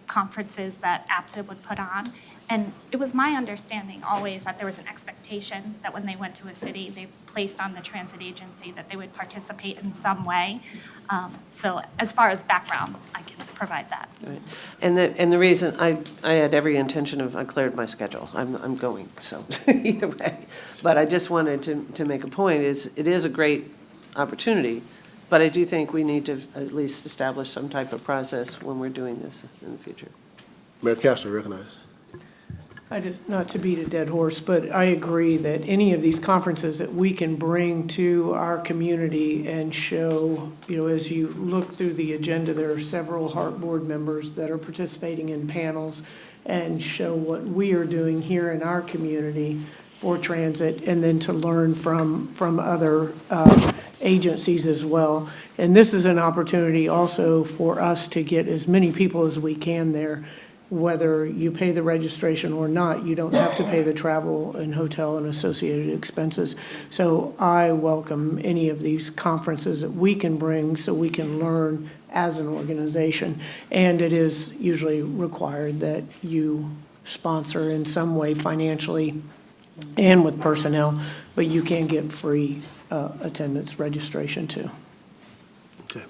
conferences that APTA would put on. And it was my understanding always that there was an expectation that when they went to a city, they placed on the transit agency that they would participate in some way. So as far as background, I can provide that. right. And the reason, I had every intention of, I cleared my schedule. I'm going, so either way. But I just wanted to make a point, it is a great opportunity, but I do think we need to at least establish some type of process when we're doing this in the future. Mayor Castro, recognized. Not to beat a dead horse, but I agree that any of these conferences that we can bring to our community and show, as you look through the agenda, there are several HART board members that are participating in panels and show what we are doing here in our community for transit, and then to learn from other agencies as well. And this is an opportunity also for us to get as many people as we can there. Whether you pay the registration or not, you don't have to pay the travel and hotel and associated expenses. So I welcome any of these conferences that we can bring so we can learn as an organization. And it is usually required that you sponsor in some way financially and with personnel, but you can get free attendance registration too. Okay.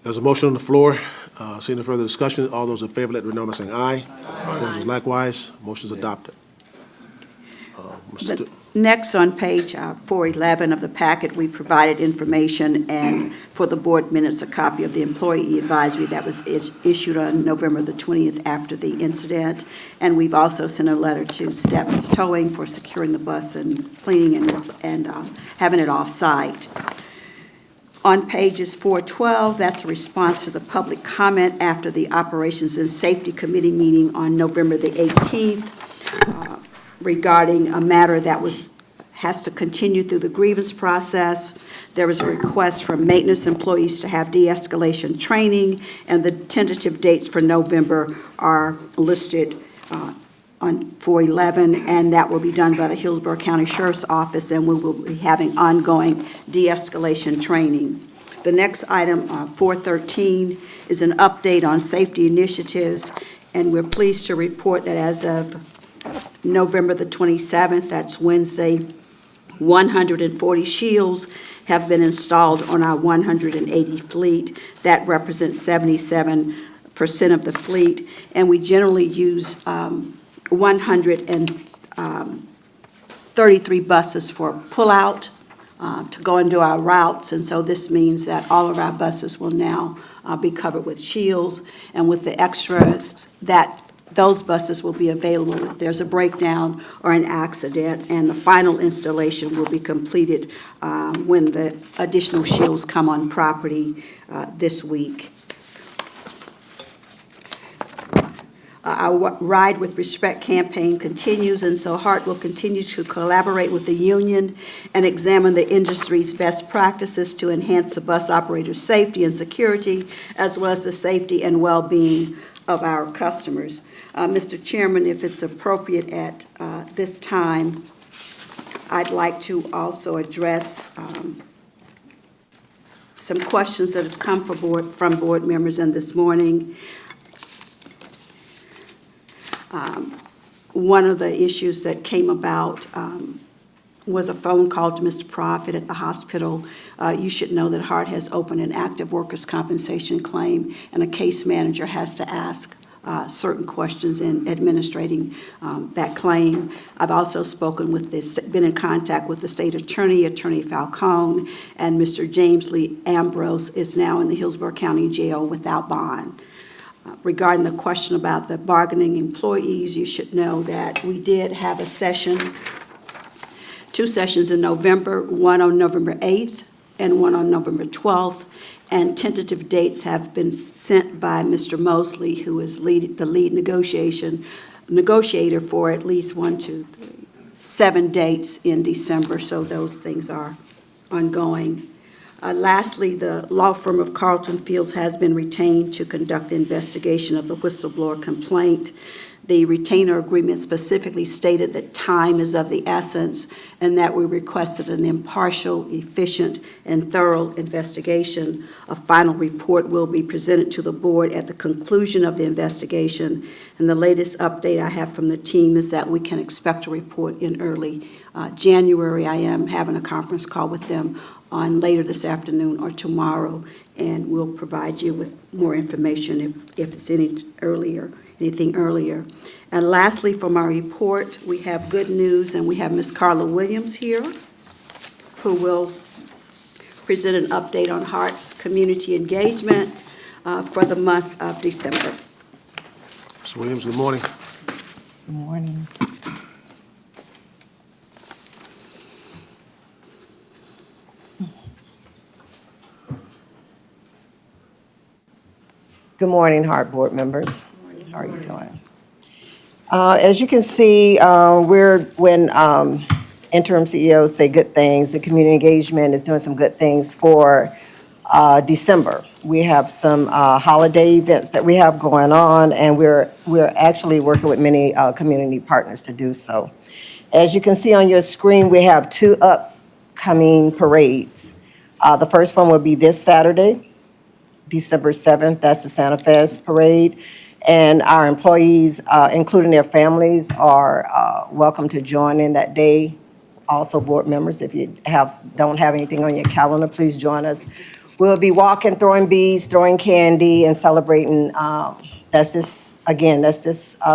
There's a motion on the floor. Seeing no further discussion, all those in favor, let me know by saying aye. Opposed, likewise. Motion's adopted. The- Next, on page 411 of the packet, we provided information and for the board minutes, a copy of the employee advisory that was issued on November the 20th after the incident. And we've also sent a letter to Steps Towing for securing the bus and cleaning and having it off-site. On pages 412, that's a response to the public comment after the Operations and Safety Committee meeting on November the 18th regarding a matter that has to continue through the grievance process. There was a request from maintenance employees to have de-escalation training, and the tentative dates for November are listed on 411, and that will be done by the Hillsborough County Sheriff's Office, and we will be having ongoing de-escalation training. The next item, 413, is an update on safety initiatives, and we're pleased to report that as of November the 27th, that's Wednesday, 140 shields have been installed on our 180 fleet. That represents 77% of the fleet, and we generally use 133 buses for pull-out to go and do our routes, and so this means that all of our buses will now be covered with shields, and with the extra, that those buses will be available if there's a breakdown or an accident, and the final installation will be completed when the additional shields come on property this week. Our Ride with Respect campaign continues, and so HART will continue to collaborate with the union and examine the industry's best practices to enhance the bus operator's safety and security, as well as the safety and well-being of our customers. Mr. Chairman, if it's appropriate at this time, I'd like to also address some questions that have come from board members in this morning. One of the issues that came about was a phone call to Mr. Profit at the hospital. You should know that HART has opened an active workers' compensation claim, and a case manager has to ask certain questions in administrating that claim. I've also been in contact with the state attorney, Attorney Falcone, and Mr. James Lee Ambrose is now in the Hillsborough County Jail without bond. Regarding the question about the bargaining employees, you should know that we did have a session, 2 sessions in November, one on November 8th and one on November 12th, and tentative dates have been sent by Mr. Mosley, who is the lead negotiator for at least 7 dates in December, so those things are ongoing. Lastly, the law firm of Carlton Fields has been retained to conduct the investigation of the whistleblower complaint. The retainer agreement specifically stated that time is of the essence and that we requested an impartial, efficient, and thorough investigation. A final report will be presented to the board at the conclusion of the investigation. And the latest update I have from the team is that we can expect a report in early January. I am having a conference call with them on later this afternoon or tomorrow, and we'll provide you with more information if it's anything earlier. And lastly, from our report, we have good news, and we have Ms. Carla Williams here, who will present an update on HART's community engagement for the month of December. Ms. Williams, good morning. Good morning. Good morning, HART board members. How are you doing? As you can see, when interim CEOs say good things, the community engagement is doing some good things for December. We have some holiday events that we have going on, and we're actually working with many community partners to do so. As you can see on your screen, we have 2 upcoming parades. The first one will be this Saturday, December 7th. That's the Santa Fe parade. And our employees, including their families, are welcome to join in that day. Also, board members, if you don't have anything on your calendar, please join us. We'll be walking, throwing beads, throwing candy, and celebrating. That's this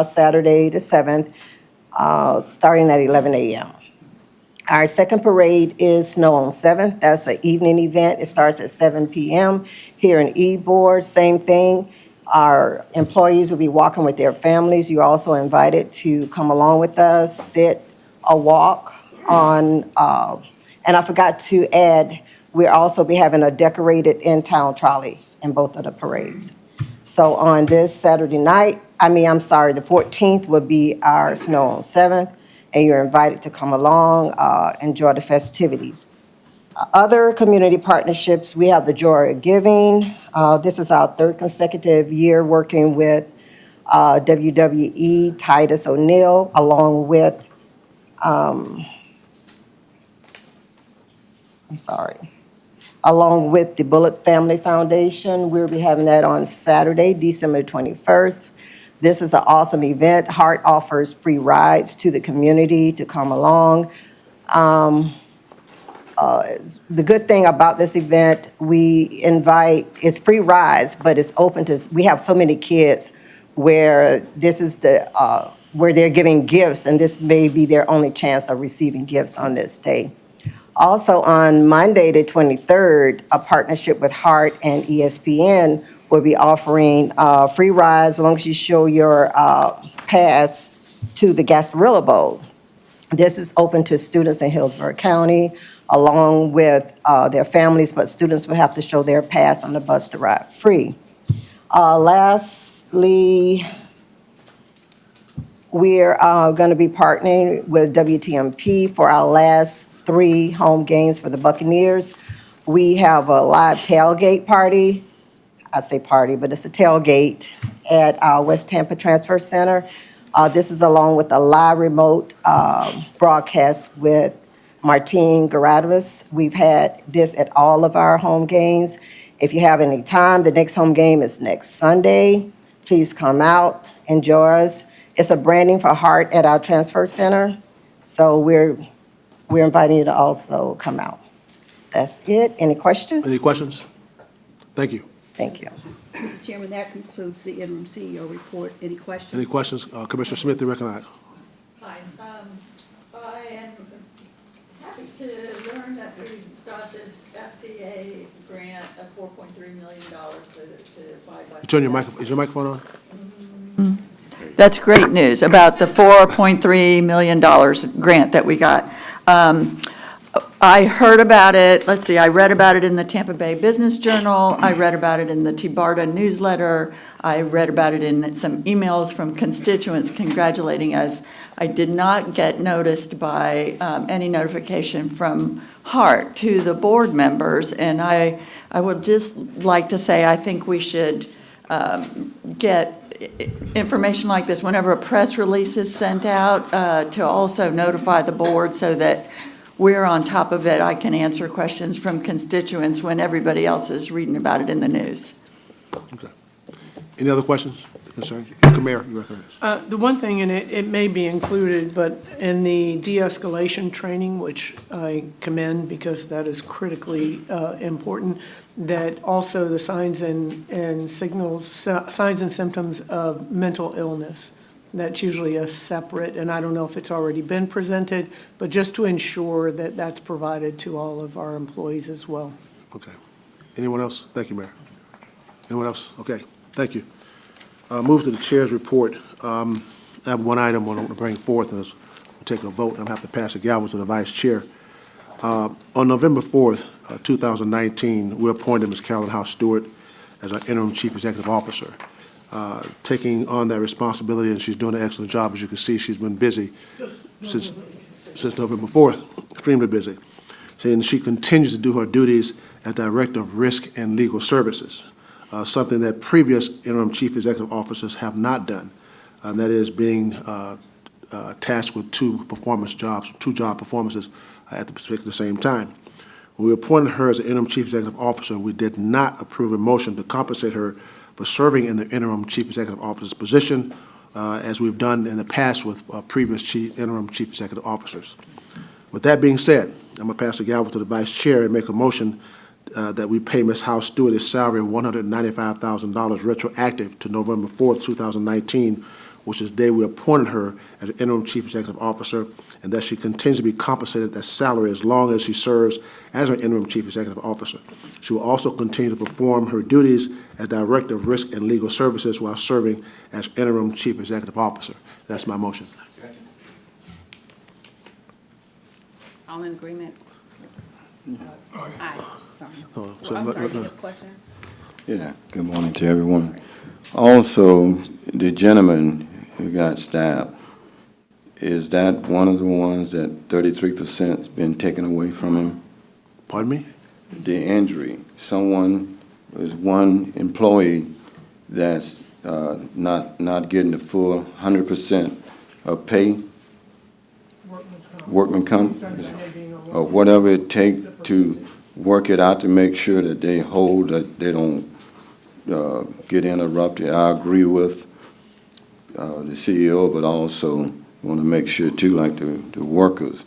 Saturday, the 7th, starting at 11 a.m. Our second parade is Snow on 7th. That's an evening event. It starts at 7 p.m. here in Ybor. Same thing. Our employees will be walking with their families. You're also invited to come along with us, sit or walk on, and I forgot to add, we'll also be having a decorated in-town trolley in both of the parades. So on this Saturday night, the 14th will be our Snow on 7th, and you're invited to come along, enjoy the festivities. Other community partnerships, we have the Joy of Giving. This is our 3rd consecutive year working with WWE, Titus O'Neill, along with, along with the Bullet Family Foundation. We'll be having that on Saturday, December 21st. This is an awesome event. HART offers free rides to the community to come along. The good thing about this event, it's free rides, but it's open to, we have so many kids where this is where they're giving gifts, and this may be their only chance of receiving gifts on this day. Also on Monday, the 23rd, a partnership with HART and ESPN will be offering free rides as long as you show your pass to the Gasparilla Bowl. This is open to students in Hillsborough County, along with their families, but students will have to show their pass on the bus to ride free. Lastly, we're going to be partnering with WTMP for our last 3 home games for the Buccaneers. We have a live tailgate party. I say party, but it's a tailgate at our West Tampa Transfer Center. This is along with a live remote broadcast with Martine Garadvis. We've had this at all of our home games. If you have any time, the next home game is next Sunday. Please come out, enjoy us. It's a branding for HART at our transfer center. So we're inviting you to also come out. That's it. Any questions? Any questions? Thank you. Thank you. Mr. Chairman, that concludes the interim CEO report. Any questions? Any questions? Commissioner Smith, you recognize. Hi. I am happy happy to learn that we got this FTA grant of $4.3 million to abide by. Turn your microphone, is your microphone on? That's great news about the $4.3 million grant that we got. I heard about it, let's see, I read about it in the Tampa Bay Business Journal, I read about it in the T-BARTA newsletter, I read about it in some emails from constituents congratulating us. I did not get noticed by any notification from HART to the board members, and I would just like to say I think we should get information like this whenever a press release is sent out to also notify the board so that we're on top of it. I can answer questions from constituents when everybody else is reading about it in the news. Okay. Any other questions, concerns? Mr. Mayor, you recognize. The one thing, and it may be included, but in the de-escalation training, which I commend because that is critically important, that also the signs and signals, signs and symptoms of mental illness. That's usually a separate, and I don't know if it's already been presented, but just to ensure that that's provided to all of our employees as well. Okay. Anyone else? Thank you, Mayor. Anyone else? Okay, thank you. Move to the chair's report. I have one item I want to bring forth, and we'll take a vote, and I'll have to pass the gavel to the vice chair. On November 4th, 2019, we appointed Ms. Carolyn House Stewart as our interim chief executive officer. Taking on that responsibility, and she's doing an excellent job. As you can see, she's been busy since November 4th, extremely busy. And she continues to do her duties as Director of Risk and Legal Services, something that previous interim chief executive officers have not done, and that is being tasked with two job performances at the same time. When we appointed her as the interim chief executive officer, we did not approve a motion to compensate her for serving in the interim chief executive officer's position, as we've done in the past with previous interim chief executive officers. With that being said, I'm going to pass the gavel to the vice chair and make a motion that we pay Ms. House Stewart a salary of $195,000 retroactive to November 4th, 2019, which is the day we appointed her as an interim chief executive officer, and that she continues to be compensated that salary as long as she serves as our interim chief executive officer. She will also continue to perform her duties as Director of Risk and Legal Services while serving as interim chief executive officer. That's my motion. All in agreement? Aye, sorry. Oh, I'm sorry, you have a question? Yeah, good morning to everyone. Also, the gentleman who got stabbed, is that one of the ones that 33% has been taken away from him? Pardon me? The injury. There's one employee that's not getting the full 100% of pay, workman comp, or whatever it takes to work it out to make sure that they hold, that they don't get interrupted. I agree with the CEO, but also want to make sure too, like the workers,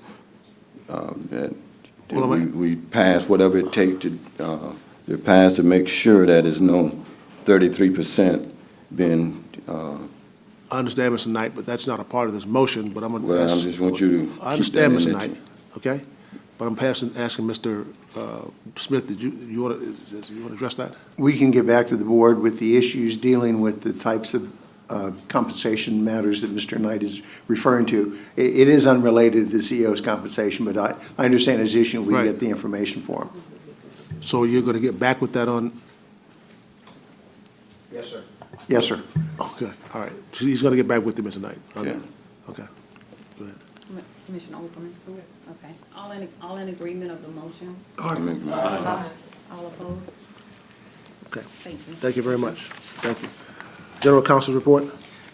that we pass whatever it takes to pass to make sure that there's no 33% being. I understand, Mr. Knight, but that's not a part of this motion, but I'm going to ask. Well, I just want you to. I understand, Mr. Knight, okay? But I'm asking Mr. Smith, did you want to address that? We can get back to the board with the issues dealing with the types of compensation matters that Mr. Knight is referring to. It is unrelated to the CEO's compensation, but I understand his issue, and we can get the information for him. So you're going to get back with that on? Yes, sir. Yes, sir. Okay, all right. So he's going to get back with you, Mr. Knight? Okay. Yeah. Okay, go ahead. Commissioner Overman? Okay. All in agreement of the motion? Aye. All opposed? Okay. Thank you. Thank you very much. Thank you. General Counsel's report?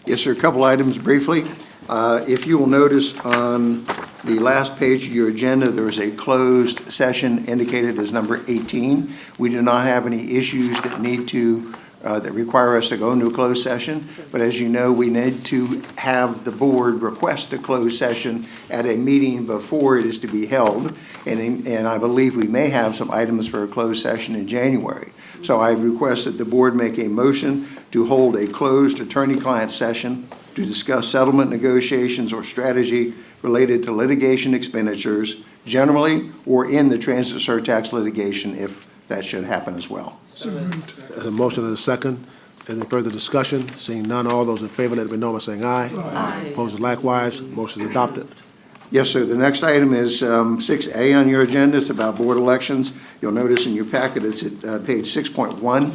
Yes, sir. A couple items briefly. If you will notice on the last page of your agenda, there is a closed session indicated as number 18. We do not have any issues that need to that require us to go into a closed session. But as you know, we need to have the board request a closed session at a meeting before it is to be held. And I believe we may have some items for a closed session in January. So I request that the board make a motion to hold a closed attorney-client session to discuss settlement negotiations or strategy related to litigation expenditures generally or in the transit surtax litigation if that should happen as well. There's a motion and a second. Any further discussion? Seeing none, all those in favor, let it be known by saying aye. Aye. Opposed, likewise. Motion is adopted. Yes, sir. The next item is 6A on your agenda. It's about board elections. You'll notice in your packet, it's at page 6.1.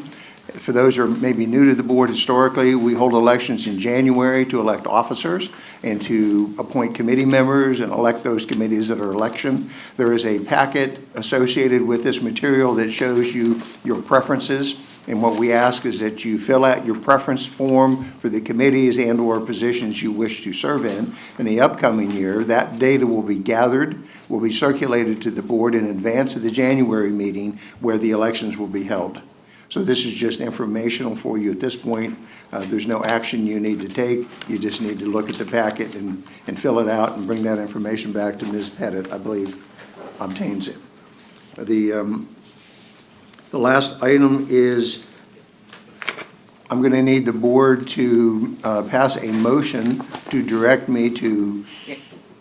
For those who are maybe new to the board historically, we hold elections in January to elect officers and to appoint committee members and elect those committees that are election. There is a packet associated with this material that shows you your preferences. And what we ask is that you fill out your preference form for the committees and/or positions you wish to serve in the upcoming year. That data will be gathered, will be circulated to the board in advance of the January meeting where the elections will be held. So this is just informational for you at this point. There's no action you need to take. You just need to look at the packet and fill it out and bring that information back to Ms. Pettit, I believe, obtains it. The last item is I'm going to need the board to pass a motion to direct me to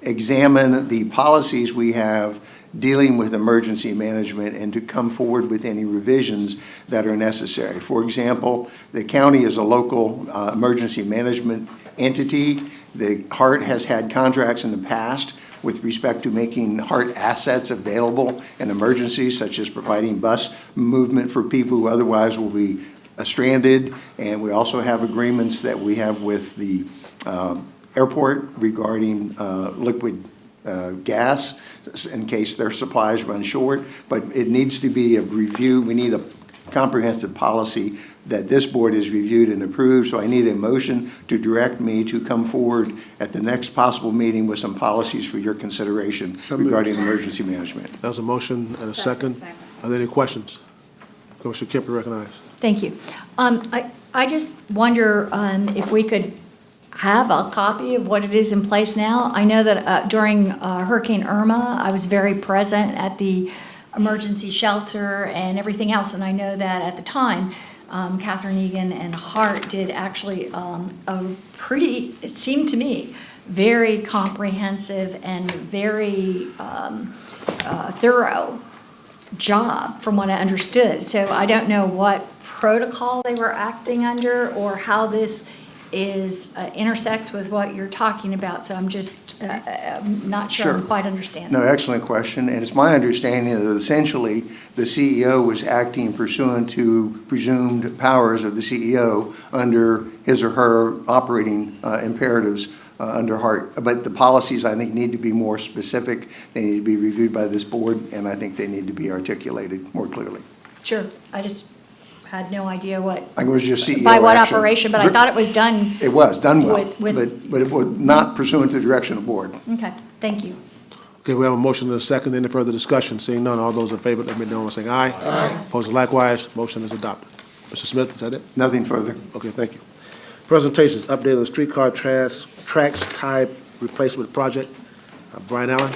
examine the policies we have dealing with emergency management and to come forward with any revisions that are necessary. For example, the county is a local emergency management entity. The HART has had contracts in the past with respect to making HART assets available in emergencies, such as providing bus movement for people who otherwise will be stranded. And we also have agreements that we have with the airport regarding liquid gas in case their supplies run short. But it needs to be a review. We need a comprehensive policy that this board has reviewed and approved. So I need a motion to direct me to come forward at the next possible meeting with some policies for your consideration regarding emergency management. There's a motion and a second. Are there any questions? Commissioner Kemp, you recognize. Thank you. I just wonder if we could have a copy of what it is in place now. I know that during Hurricane Irma, I was very present at the emergency shelter and everything else, and I know that at the time, Catherine Egan and HART did actually a pretty, it seemed to me, very comprehensive and very thorough job from what I understood. So I don't know what protocol they were acting under or how this is intersects with what you're talking about. So I'm just not sure I'm quite understanding. No, excellent question. And it's my understanding that essentially the CEO was acting pursuant to presumed powers of the CEO under his or her operating imperatives under HART. But the policies, I think, need to be more specific. They need to be reviewed by this board, and I think they need to be articulated more clearly. Sure. I just had no idea what, I was just CEO by what action. operation, but I thought it was done. It was done well, with- but it was not pursuant to the direction of the board. Okay, thank you. Okay, we have a motion and a second. Any further discussion? Seeing none, all those in favor, let me know by saying aye. Aye. Opposed, likewise. Motion is adopted. Mr. Smith, is that it? Nothing further. Okay, thank you. Presentations, update on the streetcar tracks tie replacement project. Brian Allen.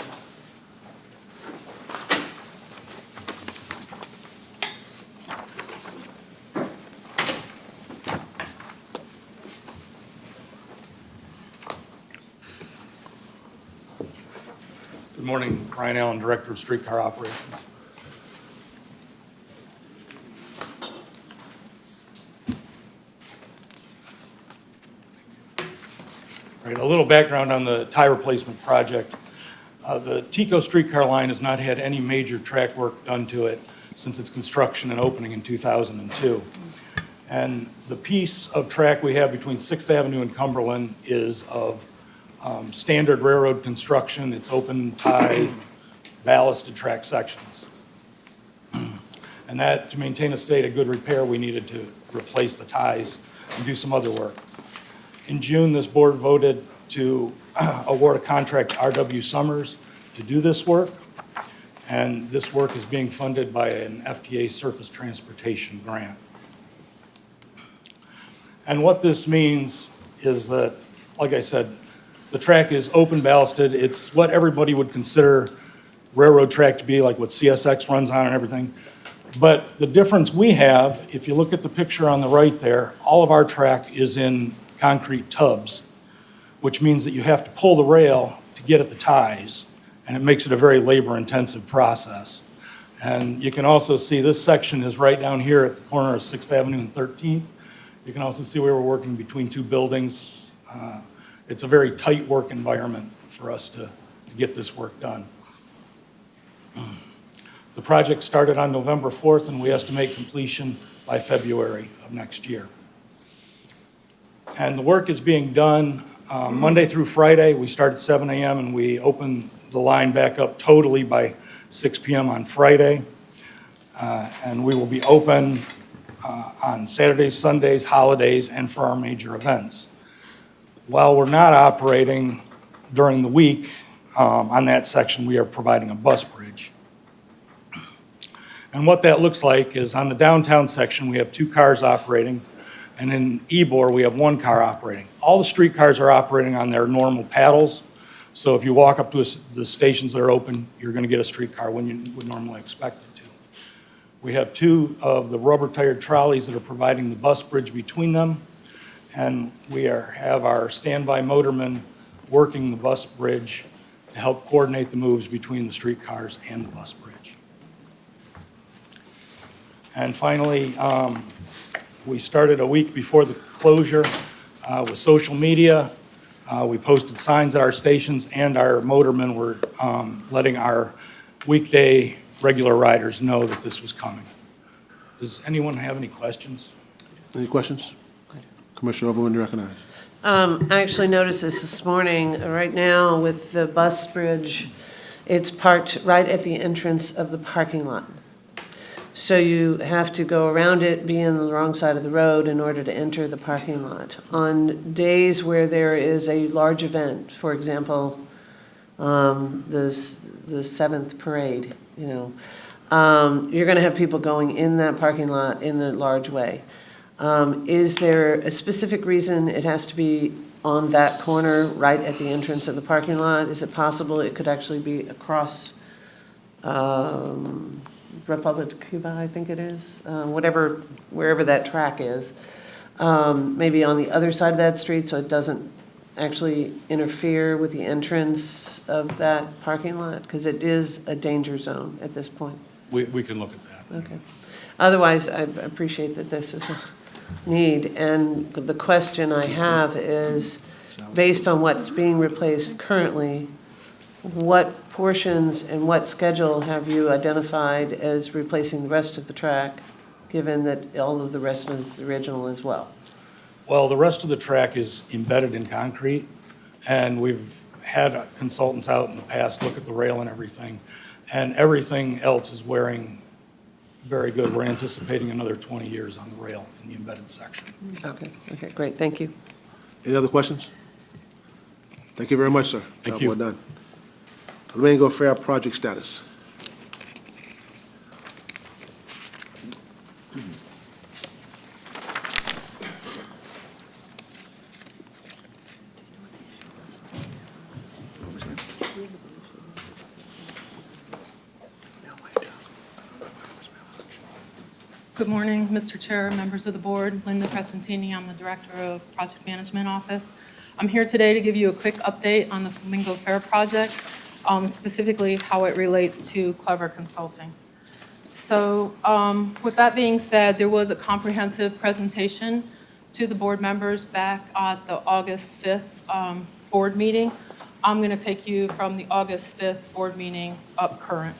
Good morning, Brian Allen, Director of Streetcar Operations. All right, a little background on the tie replacement project. The Tico streetcar line has not had any major track work done to it since its construction and opening in 2002. And the piece of track we have between 6th Avenue and Cumberland is of standard railroad construction. It's open tie, ballasted track sections. And that, to maintain a state of good repair, we needed to replace the ties and do some other work. In June, this board voted to award a contract to R.W. Summers to do this work. And this work is being funded by an FTA surface transportation grant. And what this means is that, like I said, the track is open ballasted. It's what everybody would consider railroad track to be, like what CSX runs on and everything. But the difference we have, if you look at the picture on the right there, all of our track is in concrete tubs. which means that you have to pull the rail to get at the ties, and it makes it a very labor-intensive process. And you can also see this section is right down here at the corner of 6th Avenue and 13th. You can also see where we're working between two buildings. It's a very tight work environment for us to get this work done. The project started on November 4th, and we estimate completion by February of next year. And the work is being done Monday through Friday. We start at 7 a.m. and we open the line back up totally by 6 p.m. on Friday. And we will be open on Saturdays, Sundays, holidays, and for our major events. While we're not operating during the week on that section, we are providing a bus bridge. And what that looks like is on the downtown section, we have 2 cars operating, and in Ybor, we have 1 car operating. All the streetcars are operating on their normal paddles, so if you walk up to the stations that are open, you're going to get a streetcar when you would normally expect it to. We have 2 of the rubber-tired trolleys that are providing the bus bridge between them, and we have our standby motorman working the bus bridge to help coordinate the moves between the streetcars and the bus bridge. And finally, we started a week before the closure with social media. We posted signs at our stations, and our motormen were letting our weekday regular riders know that this was coming. Does anyone have any questions? Any questions? Commissioner Overwood, you recognize. I actually noticed this morning. Right now with the bus bridge, it's parked right at the entrance of the parking lot. So you have to go around it, be on the wrong side of the road in order to enter the parking lot. On days where there is a large event, for example, the 7th parade, you're going to have people going in that parking lot in a large way. Is there a specific reason it has to be on that corner right at the entrance of the parking lot? Is it possible it could actually be across Republic of Cuba, I think it is, wherever that track is, maybe on the other side of that street so it doesn't actually interfere with the entrance of that parking lot? Because it is a danger zone at this point. We can look at that. Okay. Otherwise, I appreciate that this is a need. And the question I have is, based on what's being replaced currently, what portions and what schedule have you identified as replacing the rest of the track, given that all of the rest is the original as well? Well, the rest of the track is embedded in concrete, and we've had consultants out in the past look at the rail and everything, and everything else is wearing very good. We're anticipating another 20 years on the rail in the embedded section. Okay, great, thank you. Any other questions? Thank you very much, sir. Thank you. Well done. Flamingo Fair project status. Good morning, Mr. Chair, members of the board. Linda Crescentini, I'm the Director of Project Management Office. I'm here today to give you a quick update on the Flamingo Fair project, specifically how it relates to Clever Consulting. So with that being said, there was a comprehensive presentation to the board members back at the August 5th board meeting. I'm going to take you from the August 5th board meeting up current.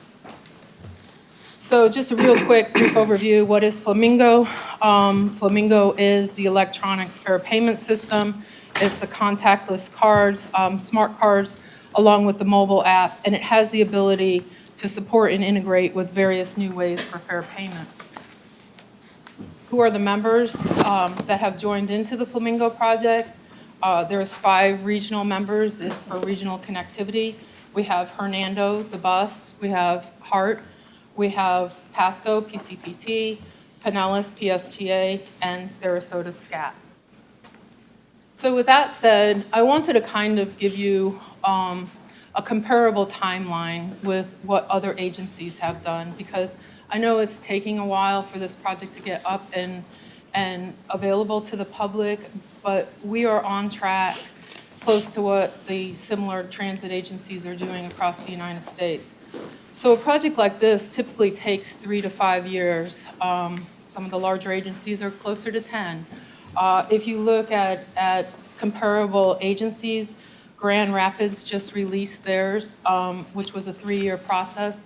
So just a real quick brief overview. What is Flamingo? Flamingo is the electronic fare payment system. It's the contactless cards, smart cards, along with the mobile app, and it has the ability to support and integrate with various new ways for fare payment. Who are the members that have joined into the Flamingo project? There's 5 regional members. It's for regional connectivity. We have Hernando, the bus. We have HART. We have Pasco, PCPT, Pinellas, PSTA, and Sarasota, SCAT. So with that said, I wanted to kind of give you a comparable timeline with what other agencies have done, because I know it's taking a while for this project to get up and available to the public, but we are on track close to what the similar transit agencies are doing across the United States. So a project like this typically takes 3 to 5 years. Some of the larger agencies are closer to 10. If you look at comparable agencies, Grand Rapids just released theirs, which was a 3-year process.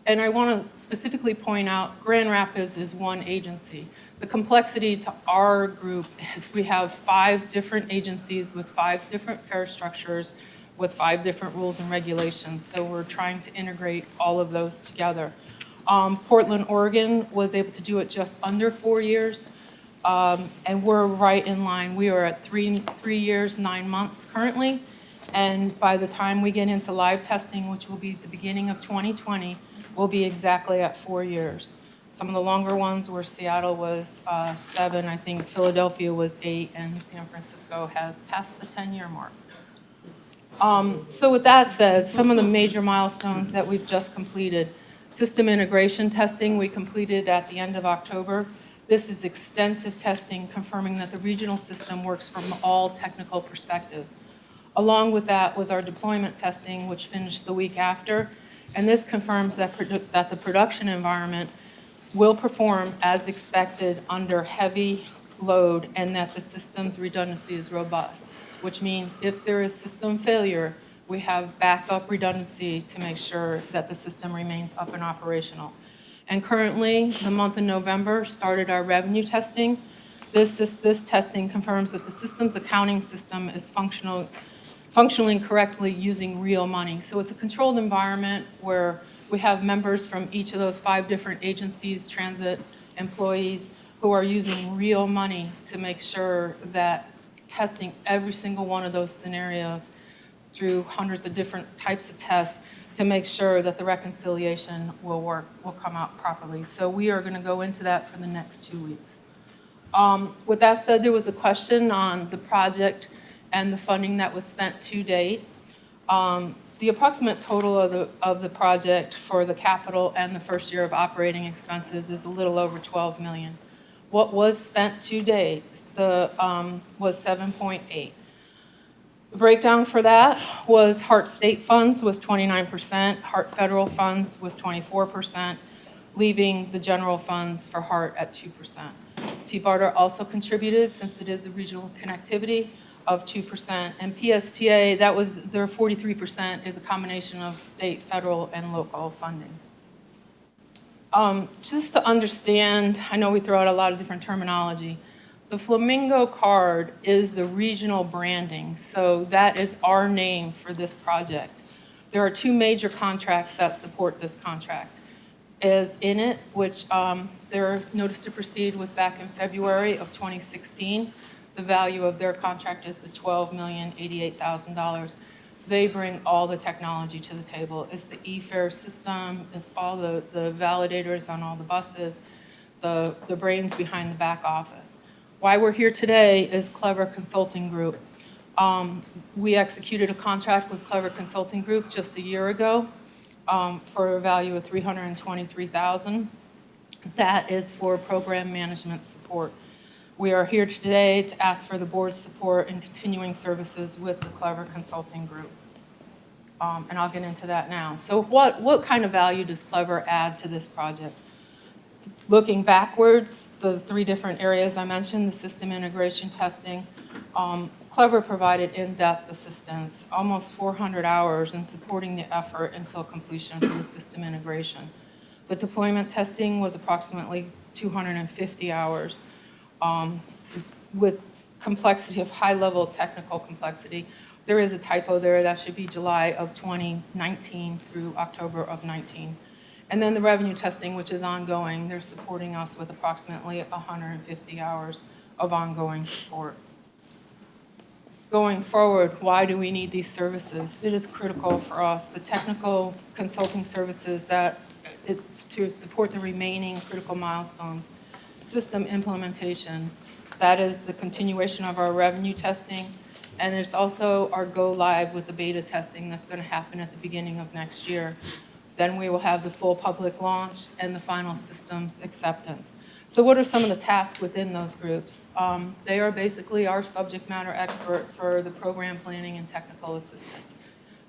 And I want to specifically point out, Grand Rapids is one agency. The complexity to our group is we have 5 different agencies with 5 different fare structures, with 5 different rules and regulations. So we're trying to integrate all of those together. Portland, Oregon was able to do it just under 4 years. And we're right in line. We are at 3 years, 9 months currently. And by the time we get into live testing, which will be the beginning of 2020, we'll be exactly at 4 years. Some of the longer ones where Seattle was 7, I think Philadelphia was 8, and San Francisco has passed the 10-year mark. So with that said, some of the major milestones that we've just completed. System integration testing we completed at the end of October. This is extensive testing confirming that the regional system works from all technical perspectives. Along with that was our deployment testing, which finished the week after. And this confirms that the production environment will perform as expected under heavy load and that the system's redundancy is robust, which means if there is system failure, we have backup redundancy to make sure that the system remains up and operational. And currently, the month of November started our revenue testing. This testing confirms that the system's accounting system is functioning correctly using real money. So it's a controlled environment where we have members from each of those 5 different agencies, transit employees, who are using real money to make sure that testing every single one of those scenarios through hundreds of different types of tests to make sure that the reconciliation will work, will come out properly. So we are going to go into that for the next 2 weeks. With that said, there was a question on the project and the funding that was spent to date. The approximate total of the project for the capital and the first year of operating expenses is a little over $12 million. What was spent to date was 7.8. The breakdown for that was HART state funds was 29%, HART federal funds was 24%, leaving the general funds for HART at 2%. T-Barter also contributed, since it is the regional connectivity, of 2%. And PSTA, that was their 43%, is a combination of state, federal, and local funding. Just to understand, I know we throw out a lot of different terminology. The Flamingo card is the regional branding, so that is our name for this project. There are 2 major contracts that support this contract. Is in it, which their notice to proceed was back in February of 2016. The value of their contract is the $12,088,000. They bring all the technology to the table. It's the e-fare system, it's all the validators on all the buses, the brains behind the back office. Why we're here today is Clever Consulting Group. We executed a contract with Clever Consulting Group just a year ago for a value of $323,000. That is for program management support. We are here today to ask for the board's support in continuing services with the Clever Consulting Group. And I'll get into that now. So what kind of value does Clever add to this project? Looking backwards, the 3 different areas I mentioned, the system integration testing, Clever provided in-depth assistance, almost 400 hours in supporting the effort until completion for the system integration. The deployment testing was approximately 250 hours. With complexity of high-level technical complexity. There is a typo there. That should be July of 2019 through October of 19. And then the revenue testing, which is ongoing. They're supporting us with approximately 150 hours of ongoing support. Going forward, why do we need these services? It is critical for us. The technical consulting services to support the remaining critical milestones. System implementation, that is the continuation of our revenue testing, and it's also our go live with the beta testing that's going to happen at the beginning of next year. Then we will have the full public launch and the final systems acceptance. So what are some of the tasks within those groups? They are basically our subject matter expert for the program planning and technical assistance.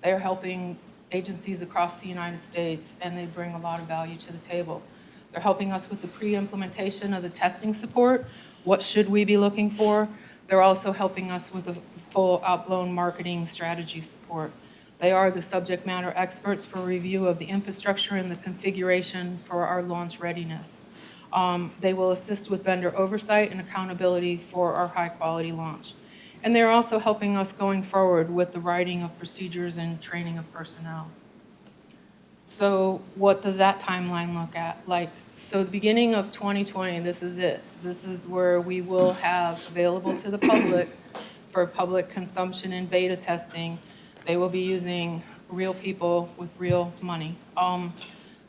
They are helping agencies across the United States, and they bring a lot of value to the table. They're helping us with the pre-implementation of the testing support. What should we be looking for? They're also helping us with the full out-blown marketing strategy support. They are the subject matter experts for review of the infrastructure and the configuration for our launch readiness. They will assist with vendor oversight and accountability for our high-quality launch. And they're also helping us going forward with the writing of procedures and training of personnel. So what does that timeline look like? So the beginning of 2020, this is it. This is where we will have available to the public for public consumption and beta testing. They will be using real people with real money.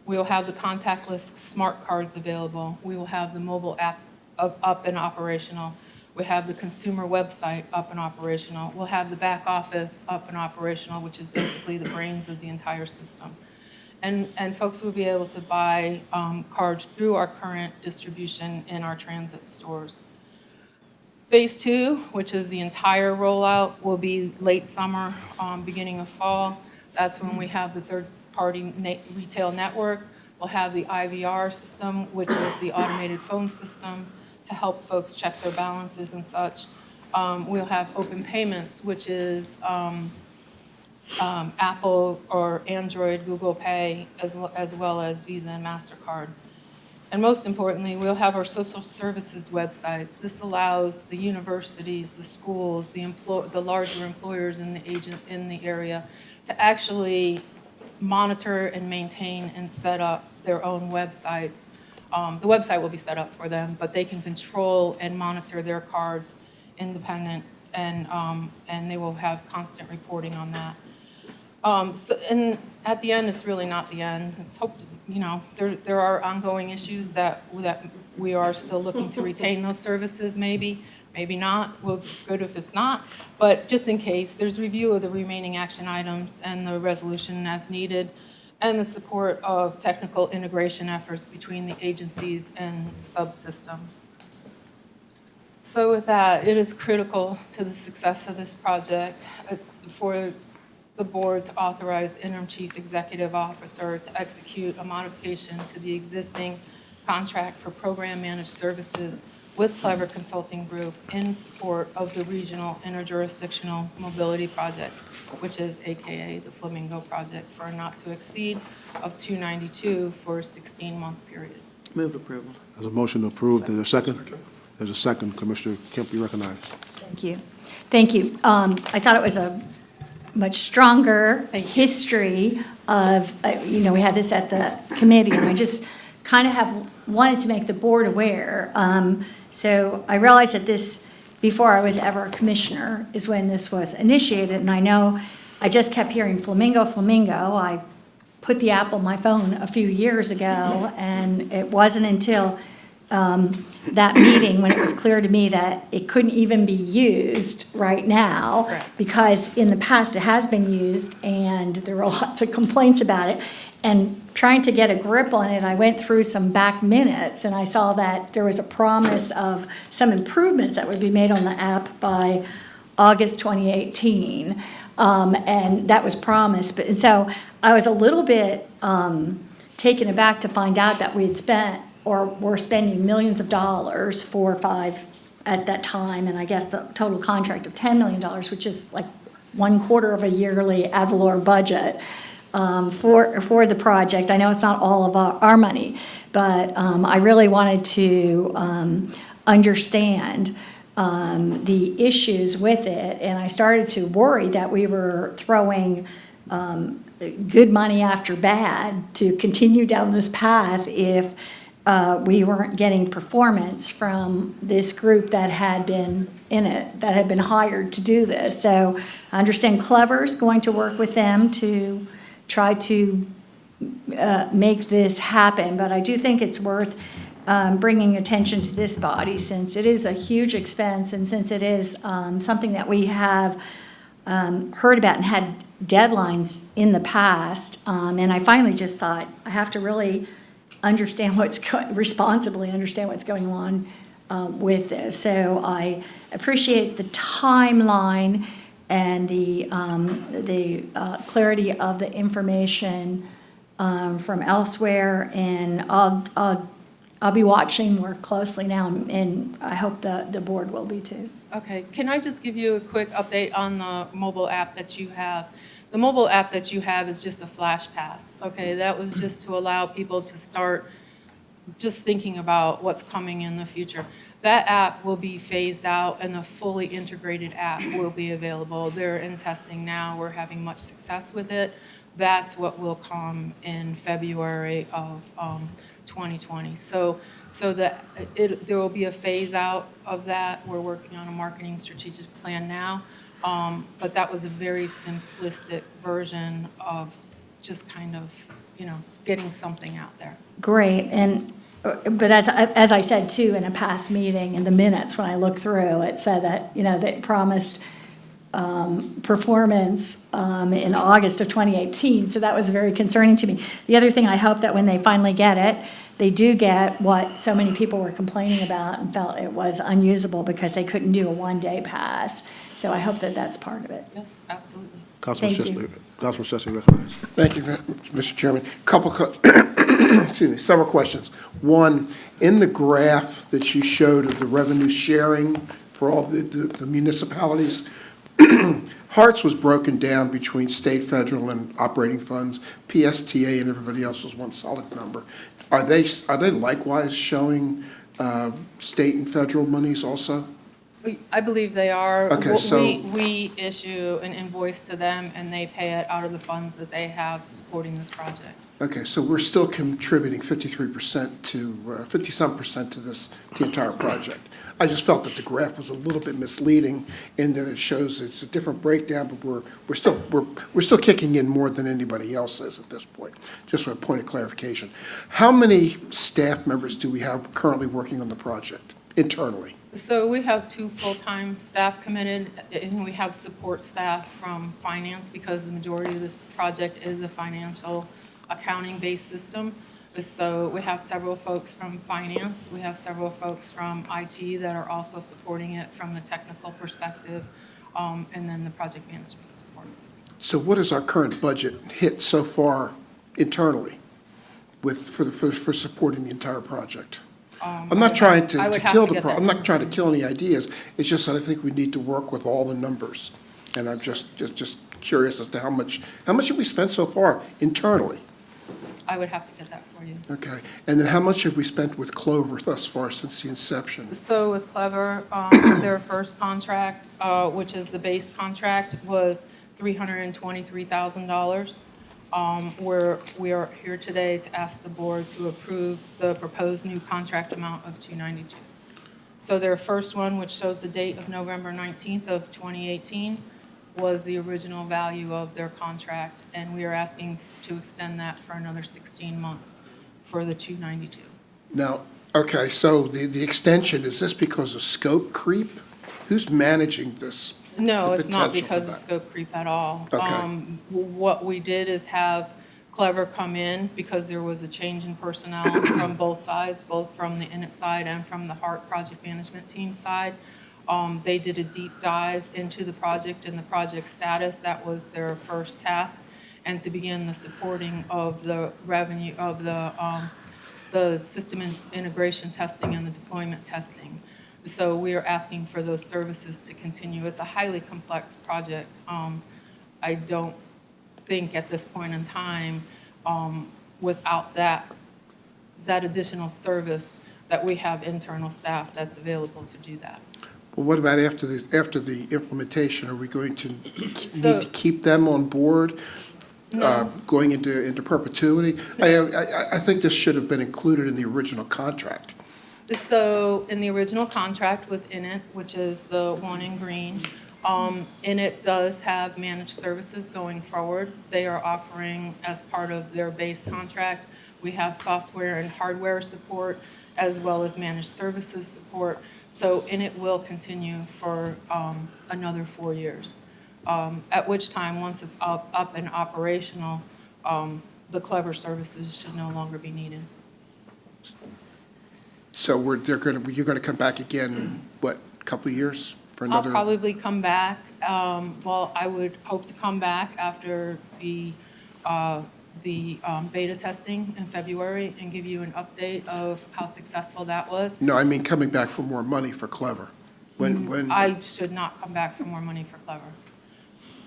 We will have the contactless smart cards available. We will have the mobile app up and operational. We have the consumer website up and operational. We'll have the back office up and operational, which is basically the brains of the entire system. And folks will be able to buy cards through our current distribution in our transit stores. Phase 2, which is the entire rollout, will be late summer, beginning of fall. That's when we have the third-party retail network. We'll have the IVR system, which is the automated phone system to help folks check their balances and such. We'll have open payments, which is Apple or Android, Google Pay, as well as Visa and MasterCard. And most importantly, we'll have our social services websites. This allows the universities, the schools, the larger employers in the area to actually monitor and maintain and set up their own websites. The website will be set up for them, but they can control and monitor their cards independent, and they will have constant reporting on that. And at the end, it's really not the end. It's hoped, there are ongoing issues that we are still looking to retain those services, maybe not. Well, good if it's not. But just in case, there's review of the remaining action items and the resolution as needed, and the support of technical integration efforts between the agencies and subsystems. So with that, it is critical to the success of this project for the board to authorize the interim chief executive officer to execute a modification to the existing contract for program managed services with Clever Consulting Group in support of the regional interjurisdictional mobility project, which is AKA the Flamingo project, for a not to exceed of $292 for a 16-month period. Move approval. There's a motion to approve. There's a second. There's a second. Commissioner Kemp, you recognized. Thank you. Thank you. I thought it was a much stronger history of, we had this at the committee, and I just kind of have wanted to make the board aware. So I realized that this, before I was ever a commissioner, is when this was initiated, and I know I just kept hearing Flamingo, Flamingo. I put the app on my phone a few years ago, and it wasn't until that meeting when it was clear to me that it couldn't even be used right now, because in the past it has been used and there were lots of complaints about it. And trying to get a grip on it, I went through some back minutes and I saw that there was a promise of some improvements that would be made on the app by August 2018. And that was promised. But so I was a little bit taken aback to find out that we had spent, or were spending, millions of dollars, 4 or 5 at that time, and I guess the total contract of $10 million, which is like 1/4 of a yearly ad valorem budget for the project. I know it's not all of our money, but I really wanted to understand the issues with it, and I started to worry that we were throwing good money after bad to continue down this path if we weren't getting performance from this group that had been in it, that had been hired to do this. So I understand Clever's going to work with them to try to make this happen, but I do think it's worth bringing attention to this body, since it is a huge expense, and since it is something that we have heard about and had deadlines in the past, and I finally just thought, I have to really understand responsibly understand what's going on with this. So I appreciate the timeline and the clarity of the information from elsewhere, and I'll be watching more closely now, and I hope the board will be too. Okay, can I just give you a quick update on the mobile app that you have? The mobile app that you have is just a flash pass, okay? That was just to allow people to start just thinking about what's coming in the future. That app will be phased out and the fully integrated app will be available. They're in testing now. We're having much success with it. That's what will come in February of 2020. So that there will be a phase out of that. We're working on a marketing strategic plan now. But that was a very simplistic version of just kind of, getting something out there. Great, but as I said too in a past meeting, in the minutes when I looked through, it said that, they promised performance in August of 2018, so that was very concerning to me. The other thing, I hope that when they finally get it, they do get what so many people were complaining about and felt it was unusable because they couldn't do a one-day pass. So I hope that that's part of it. Yes, absolutely. Councilman Thank Sisley, you. Councilman Sisley recognized. Thank you, Mr. Chairman. Several questions. One, in the graph that you showed of the revenue sharing for all the municipalities, HART's was broken down between state, federal, and operating funds. PSTA and everybody else was one solid number. Are they likewise showing state and federal monies also? I believe they are. Okay, so- We issue an invoice to them and they pay it out of the funds that they have supporting this project. Okay, so we're still contributing 53% to, 50-some% to the entire project. I just felt that the graph was a little bit misleading in that it shows it's a different breakdown, but we're still kicking in more than anybody else is at this point. Just for a point of clarification. How many staff members do we have currently working on the project internally? So we have 2 full-time staff committed, and we have support staff from finance because the majority of this project is a financial accounting-based system. So we have several folks from finance, we have several folks from IT that are also supporting it from the technical perspective, and then the project management support. So what is our current budget hit so far internally for supporting the entire project? I'm not trying to kill the problem. I'm not trying to kill any ideas. It's just that I think we need to work with all the numbers. And I'm just curious as to how much have we spent so far internally? I would have to get that for you. Okay. And then how much have we spent with Clover thus far since the inception? So with Clever, their first contract, which is the base contract, was $323,000. We are here today to ask the board to approve the proposed new contract amount of $292,000. So their first one, which shows the date of November 19th of 2018, was the original value of their contract, and we are asking to extend that for another 16 months for the $292,000. Now, okay, so the extension, is this because of scope creep? Who's managing this? No, the it's not potential for because of that? scope creep at all. Okay. What we did is have Clever come in because there was a change in personnel from both sides, both from the Innit side and from the HART project management team side. They did a deep dive into the project and the project status. That was their first task, and to begin the supporting of the revenue of the system integration testing and the deployment testing. So we are asking for those services to continue. It's a highly complex project. I don't think at this point in time, without that additional service, that we have internal staff that's available to do that. Well, what about after the implementation? Are we going to need to keep them on board, going into perpetuity? I think this should have been included in the original contract. So in the original contract with Innit, which is the one in green, Innit does have managed services going forward. They are offering, as part of their base contract, we have software and hardware support as well as managed services support. So Innit will continue for another 4 years. at which time, once it's up and operational, the Clever services should no longer be needed. So you're going to come back again, in, what, a couple of years for I'll another? probably come back, well, I would hope to come back after the beta testing in February and give you an update of how successful that was. No, I mean coming back for more money for Clever. When I should not come back for more money for Clever.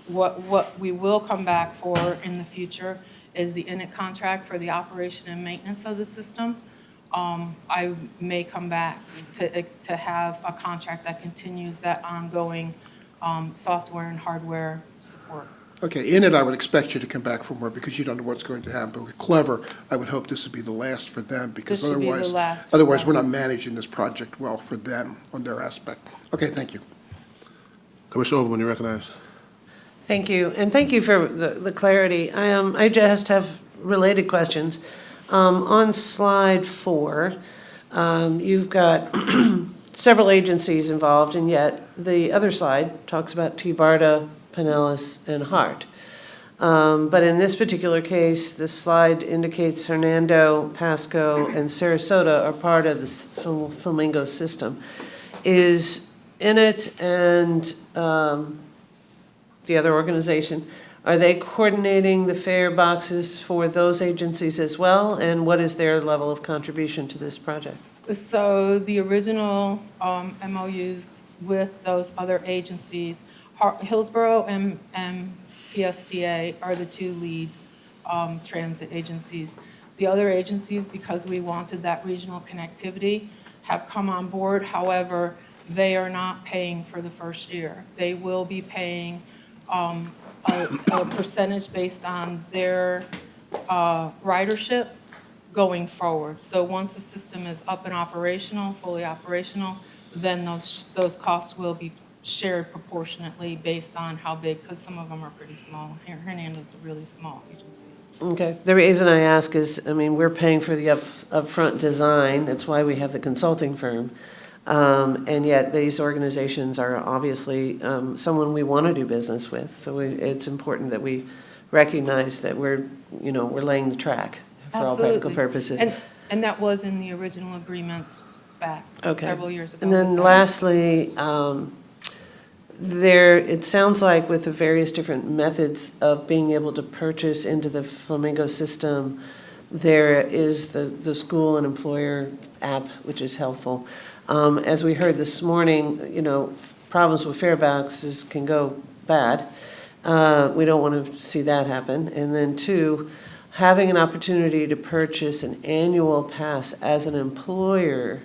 What we will come back for in the future is the INIT contract for the operation and maintenance of the system. I may come back to have a contract that continues that ongoing software and hardware support. Okay, in it, I would expect you to come back for more because you don't know what's going to happen. But with Clever, I would hope this would be the last for them because This should be the otherwise, last for otherwise them. we're not managing this project well for them on their aspect. Okay, thank you. Commissioner Overman, you recognize. Thank you, and thank you for the clarity. I just have related questions. On slide 4, you've got several agencies involved, and yet the other slide talks about T-BARTA, Pinellas, and HART. But in this particular case, the slide indicates Hernando, Pasco, and Sarasota are part of the Flamingo system. Is INIT and the other organization, are they coordinating the fare boxes for those agencies as well? And what is their level of contribution to this project? So the original MOUs with those other agencies, Hillsborough and PSTA are the two lead transit agencies. The other agencies, because we wanted that regional connectivity, have come on board. However, they are not paying for the first year. They will be paying a percentage based on their ridership going forward. So once the system is up and operational, fully operational, then those costs will be shared proportionately based on how big, because some of them are pretty small. Hernando's a really small agency. Okay, the reason I ask is, I mean, we're paying for the upfront design, that's why we have the consulting firm. And yet these organizations are obviously someone we want to do business with. So it's important that we recognize that we're laying the track for all practical purposes. And that was in the original agreements back several years ago. And then lastly, it sounds like with the various different methods of being able to purchase into the Flamingo system, there is the school and employer app, which is helpful. As we heard this morning, problems with fare boxes can go bad. We don't want to see that happen. And then 2, having an opportunity to purchase an annual pass as an employer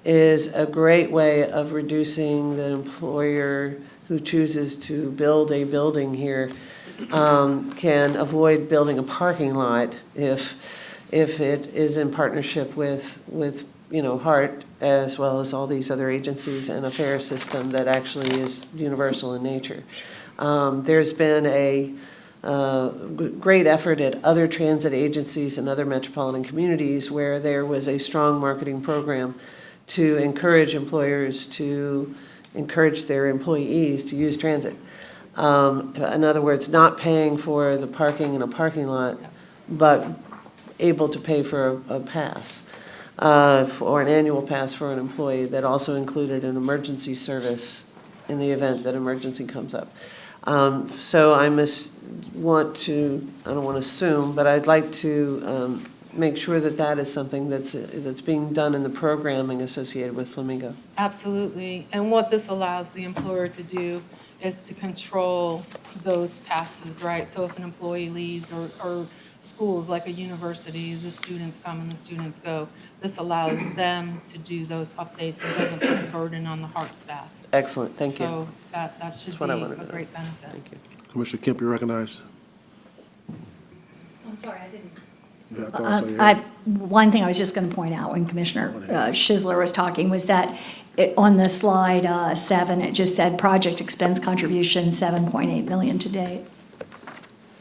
is a great way of reducing the employer who chooses to build a building here can avoid building a parking lot if it is in partnership with HART as well as all these other agencies and a fare system that actually is universal in nature. There's been a great effort at other transit agencies and other metropolitan communities where there was a strong marketing program to encourage employers to encourage their employees to use transit. In other words, not paying for the parking in a parking lot, but able to pay for a pass, or an annual pass for an employee that also included an emergency service in the event that emergency comes up. So I want to, I don't want to assume, but I'd like to make sure that is something that's being done in the programming associated with Flamingo. Absolutely. And what this allows the employer to do is to control those passes, right? So if an employee leaves or schools like a university, the students come and the students go, this allows them to do those updates and doesn't put a burden on the HART staff. Excellent, thank you. So that should be a great benefit. Thank you. Commissioner Kemp, you recognized. I'm sorry, I didn't. Yeah, I thought so, yeah. One thing I was just going to point out when Commissioner Schizler was talking was that on the slide 7, it just said project expense contribution $7.8 million to date.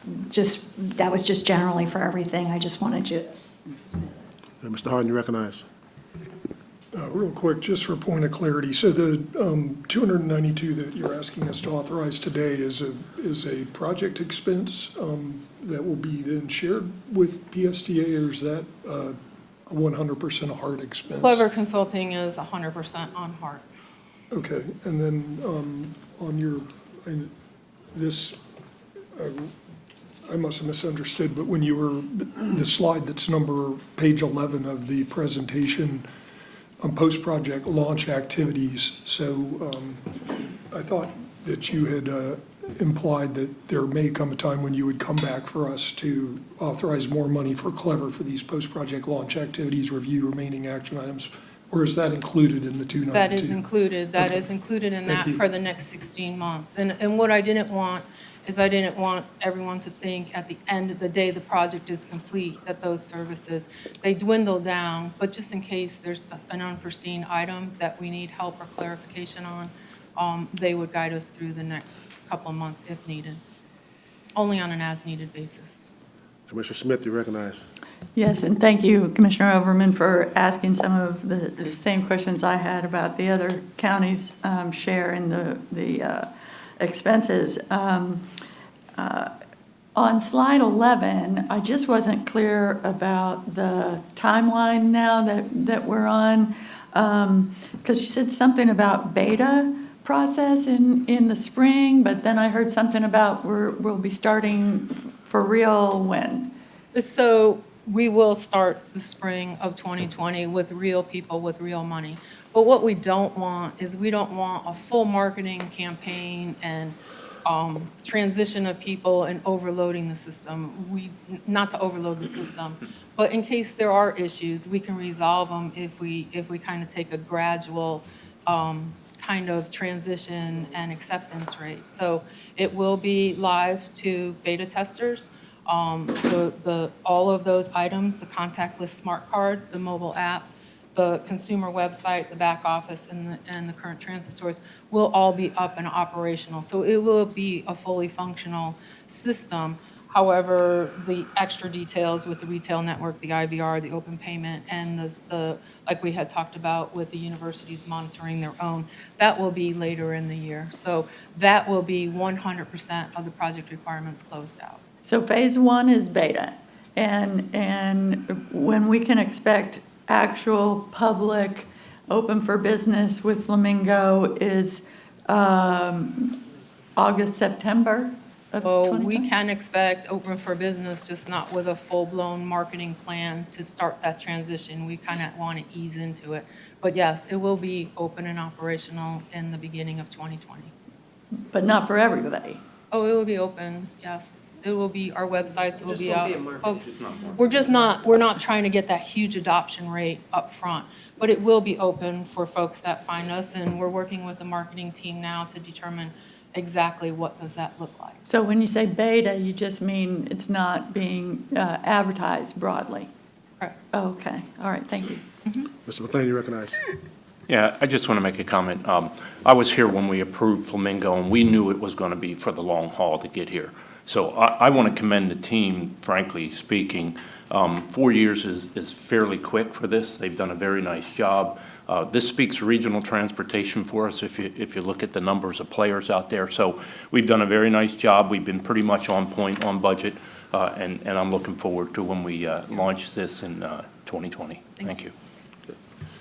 That was just generally for everything. I just wanted you. Mr. Harden, you recognize. Real quick, just for point of clarity, so the 292 that you're asking us to authorize today is a project expense that will be then shared with PSTA, or is that 100% a HART expense? Clever Consulting is 100% on HART. Okay, and then on your, this, I must have misunderstood, but when you were, the slide that's page 11 of the presentation, post-project launch activities. So I thought that you had implied that there may come a time when you would come back for us to authorize more money for Clever for these post-project launch activities, review remaining action items, or is that included in the 292? That is included. That Okay. is included in Thank that you. for the next 16 months. And what I didn't want is I didn't want everyone to think at the end of the day the project is complete, that those services, they dwindle down, but just in case there's an unforeseen item that we need help or clarification on, they would guide us through the next couple of months if needed, only on an as-needed basis. Commissioner Smith, you recognize. Yes, and thank you, Commissioner Overman, for asking some of the same questions I had about the other counties' share in the expenses. On slide 11, I just wasn't clear about the timeline now that we're on, because you said something about beta process in the spring, but then I heard something about we'll be starting for real when? So we will start the spring of 2020 with real people, with real money. But what we don't want is we don't want a full marketing campaign and transition of people and overloading the system. Not to overload the system, but in case there are issues, we can resolve them if we kind of take a gradual kind of transition and acceptance rate. So it will be live to beta testers. All of those items, the contactless smart card, the mobile app, the consumer website, the back office, and the current transit stores will all be up and operational. So it will be a fully functional system. However, the extra details with the retail network, the IVR, the open payment, and the like we had talked about with the universities monitoring their own, that will be later in the year. So that will be 100% of the project requirements closed out. So phase 1 is beta, and when we can expect actual public open for business with Flamingo is August, September of So 2020? we can expect open for business, just not with a full-blown marketing plan to start that transition. We kind of want to ease into it. But yes, it will be open and operational in the beginning of 2020. But not for everybody. Oh, it will be open, yes. It will be, our websites will be out. Folks, we're not trying to get that huge adoption rate up front, but it will be open for folks that find us, and we're working with the marketing team now to determine exactly what does that look like. So when you say beta, you just mean it's not being advertised broadly? Correct. Okay, all right, thank you. Mr. McLean, you recognize. Yeah, I just want to make a comment. I was here when we approved Flamingo, and we knew it was going to be for the long haul to get here. So I want to commend the team, frankly speaking. 4 years is fairly quick for this. They've done a very nice job. This speaks regional transportation for us if you look at the numbers of players out there. So we've done a very nice job. We've been pretty much on point, on budget, and I'm looking forward to when we launch this in 2020. Thank you.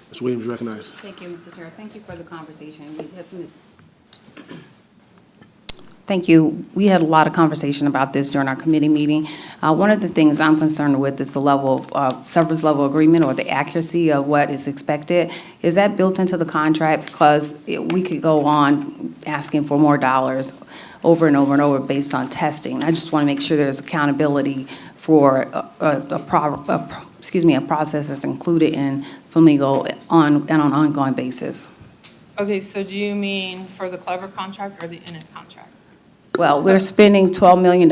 Ms. Williams, you recognize. Thank you, Mr. Chair. Thank you for the conversation. Thank you. We had a lot of conversation about this during our committee meeting. One of the things I'm concerned with is the level of service level agreement, or the accuracy of what is expected. Is that built into the contract? Because we could go on asking for more dollars over and over and over based on testing. I just want to make sure there's accountability for a process that's included in Flamingo on an ongoing basis. Okay, so do you mean for the Clever contract or the Init contract? Well, we're spending $12 million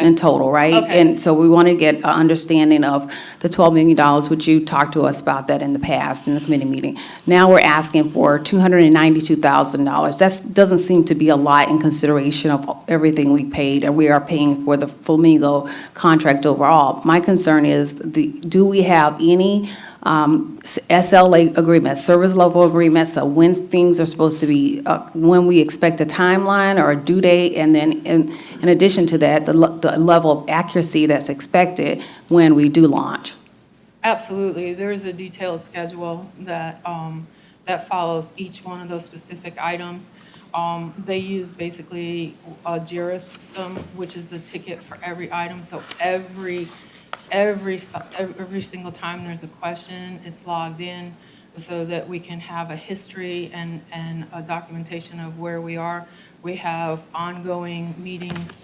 in total, right? Okay. And so we want to get an understanding of the $12 million, which you talked to us about that in the past in the committee meeting. Now we're asking for $292,000. That doesn't seem to be a lot in consideration of everything we paid, and we are paying for the Flamingo contract overall. My concern is, do we have any SLA agreements, service level agreements, so when things are supposed to be, when we expect a timeline or a due date, and then in addition to that, the level of accuracy that's expected when we do launch. Absolutely. There's a detailed schedule that, that follows each one of those specific items. They use basically a JIRA system, which is a ticket for every item. So every single time there's a question, it's logged in so that we can have a history and a documentation of where we are. We have ongoing meetings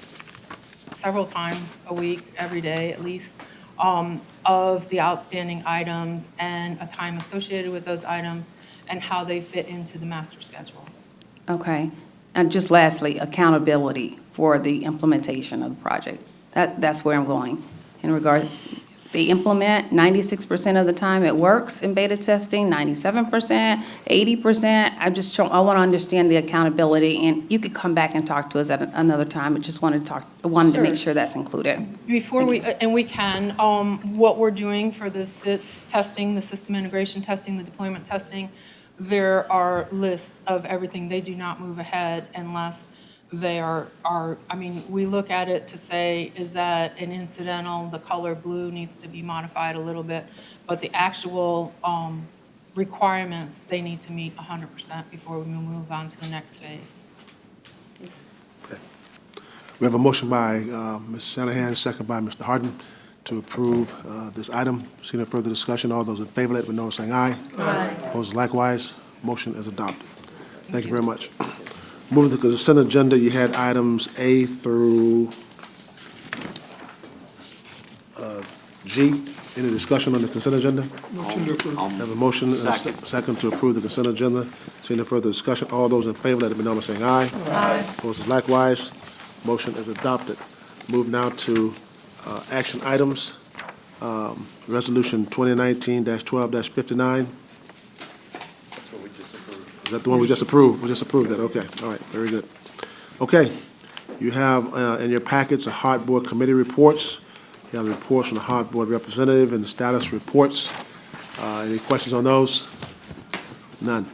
several times a week, every day at least, of the outstanding items and a time associated with those items and how they fit into the master schedule. Okay. And just lastly, accountability for the implementation of the project. That's where I'm going. In regard, they implement 96% of the time it works in beta testing, 97%, 80%. I want to understand the accountability, and you could come back and talk to us at another time. I just wanted to make sure that's included. Before we can, what we're doing for the SIT testing, the system integration testing, the deployment testing, there are lists of everything. They do not move ahead unless they are, I mean, we look at it to say, is that an incidental, the color blue needs to be modified a little bit, but the actual requirements, they need to meet 100% before we move on to the next phase. Okay. We have a motion by Ms. Shanahan, second by Mr. Harden, to approve this item. Seeing no further discussion, all those in favor, let me know by saying aye. Aye. Opposed likewise. Motion is adopted. Thank you very much. Moving to the consent agenda, you had items A through G. Any discussion on the consent agenda? Motion to approve. Have a motion and a second to approve the consent agenda. Seeing no further discussion, all those in favor, let me know by saying aye. Aye. Opposed likewise. Motion is adopted. Move now to action items. Resolution 2019-12-59. Is that the one we just approved? We just approved that, okay, all right, very good. Okay, you have in your packets a HART Board committee reports. You have the reports from the HART Board representative and the status reports. Any questions on those? None.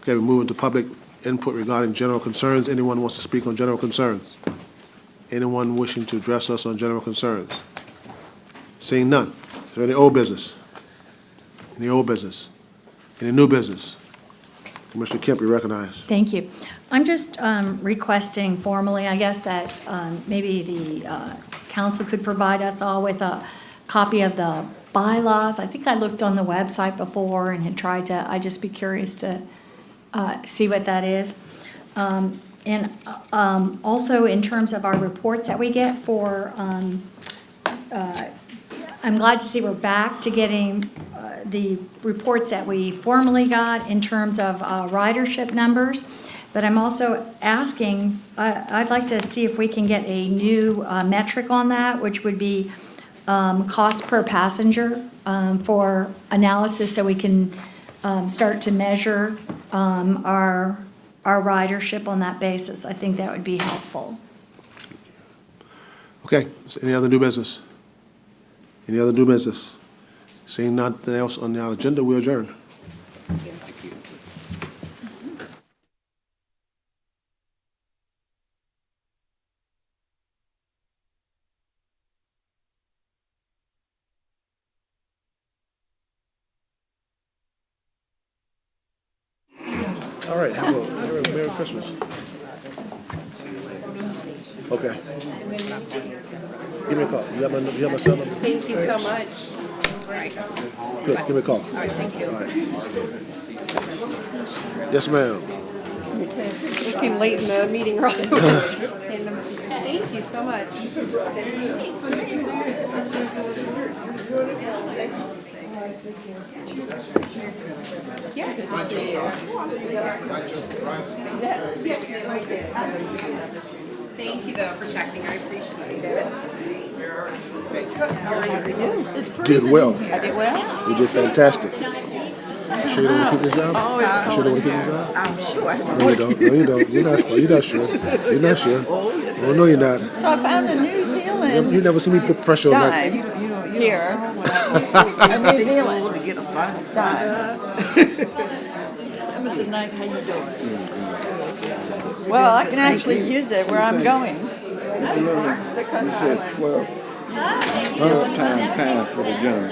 Okay, we move into public input regarding general concerns. Anyone wants to speak on general concerns? Anyone wishing to address us on general concerns? Seeing none. Is there any old business? Any old business? Any new business? Commissioner Kemp, you recognized. Thank you. I'm just requesting formally, I guess, that maybe the council could provide us all with a copy of the bylaws. I think I looked on the website before and had tried to, I'd just be curious to see what that is. And also in terms of our reports that we get for, I'm glad to see we're back to getting the reports that we formerly got in terms of ridership numbers. But I'm also asking, I'd like to see if we can get a new metric on that, which would be cost per passenger for analysis, so we can start to measure our ridership on that basis. I think that would be helpful. Okay, any other new business? Any other new business? Seeing nothing else on the agenda, we adjourn. All right, have a Merry Christmas. Okay. Give me a call. You have my cell number? Thank you so much. Good, give me a call. All right, thank you. All right. Yes, ma'am. Just came late in the meeting, Ross. Thank you so much. Yes. I did. Thank you, though, for checking. I appreciate it. Did well. I did well. You did fantastic. You sure you don't want to keep this job? You sure you don't want to keep this job? I'm sure. No, you don't. No, you don't. You're not sure. You're not sure. Oh, no, you're not. So I found a New Zealand You never see me put pressure on that. dime. You here. And New Zealand. To get a final Mr. Knight, how you doing? Well, I can actually use it where I'm going. You said 12 time pass for the general.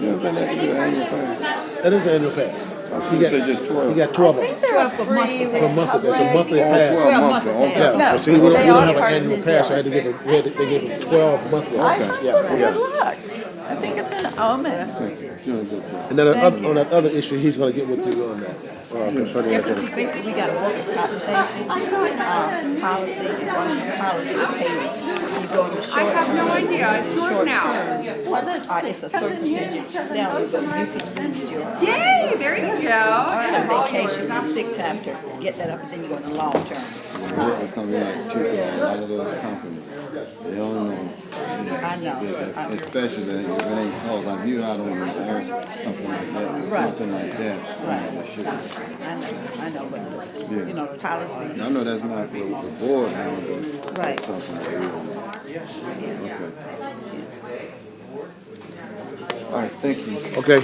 You don't think that could be an annual pass? That is an annual pass. You said just 12? You got 12 of them. They're a free Per month, it's a monthly Oh, pass. 12 monthly, okay. Yeah, No, but see, we they don't all have an part of annual New pass, so I had to Zealand. give them, they gave them 12 monthly. I hope for good luck. I think it's an omen. And then on that other issue, he's gonna get with you on that, concerning that. Basically, we got a workers' compensation policy, and one policy pays. You go to short I have no term, idea. It's yours short now. term. It's a certain percentage of salary, but you can use your Yay, there you go. some vacation and sick time to get that up, and then you go in the long term. Working company like Streetcar, a lot of those companies, they don't know. I know. Especially if it ain't called, like you out on the air, something like that, something like that. Right. I know, but, you know, the policy. I know that's not what the board handles, but Right. something like that. Okay. All right, thank you. Okay.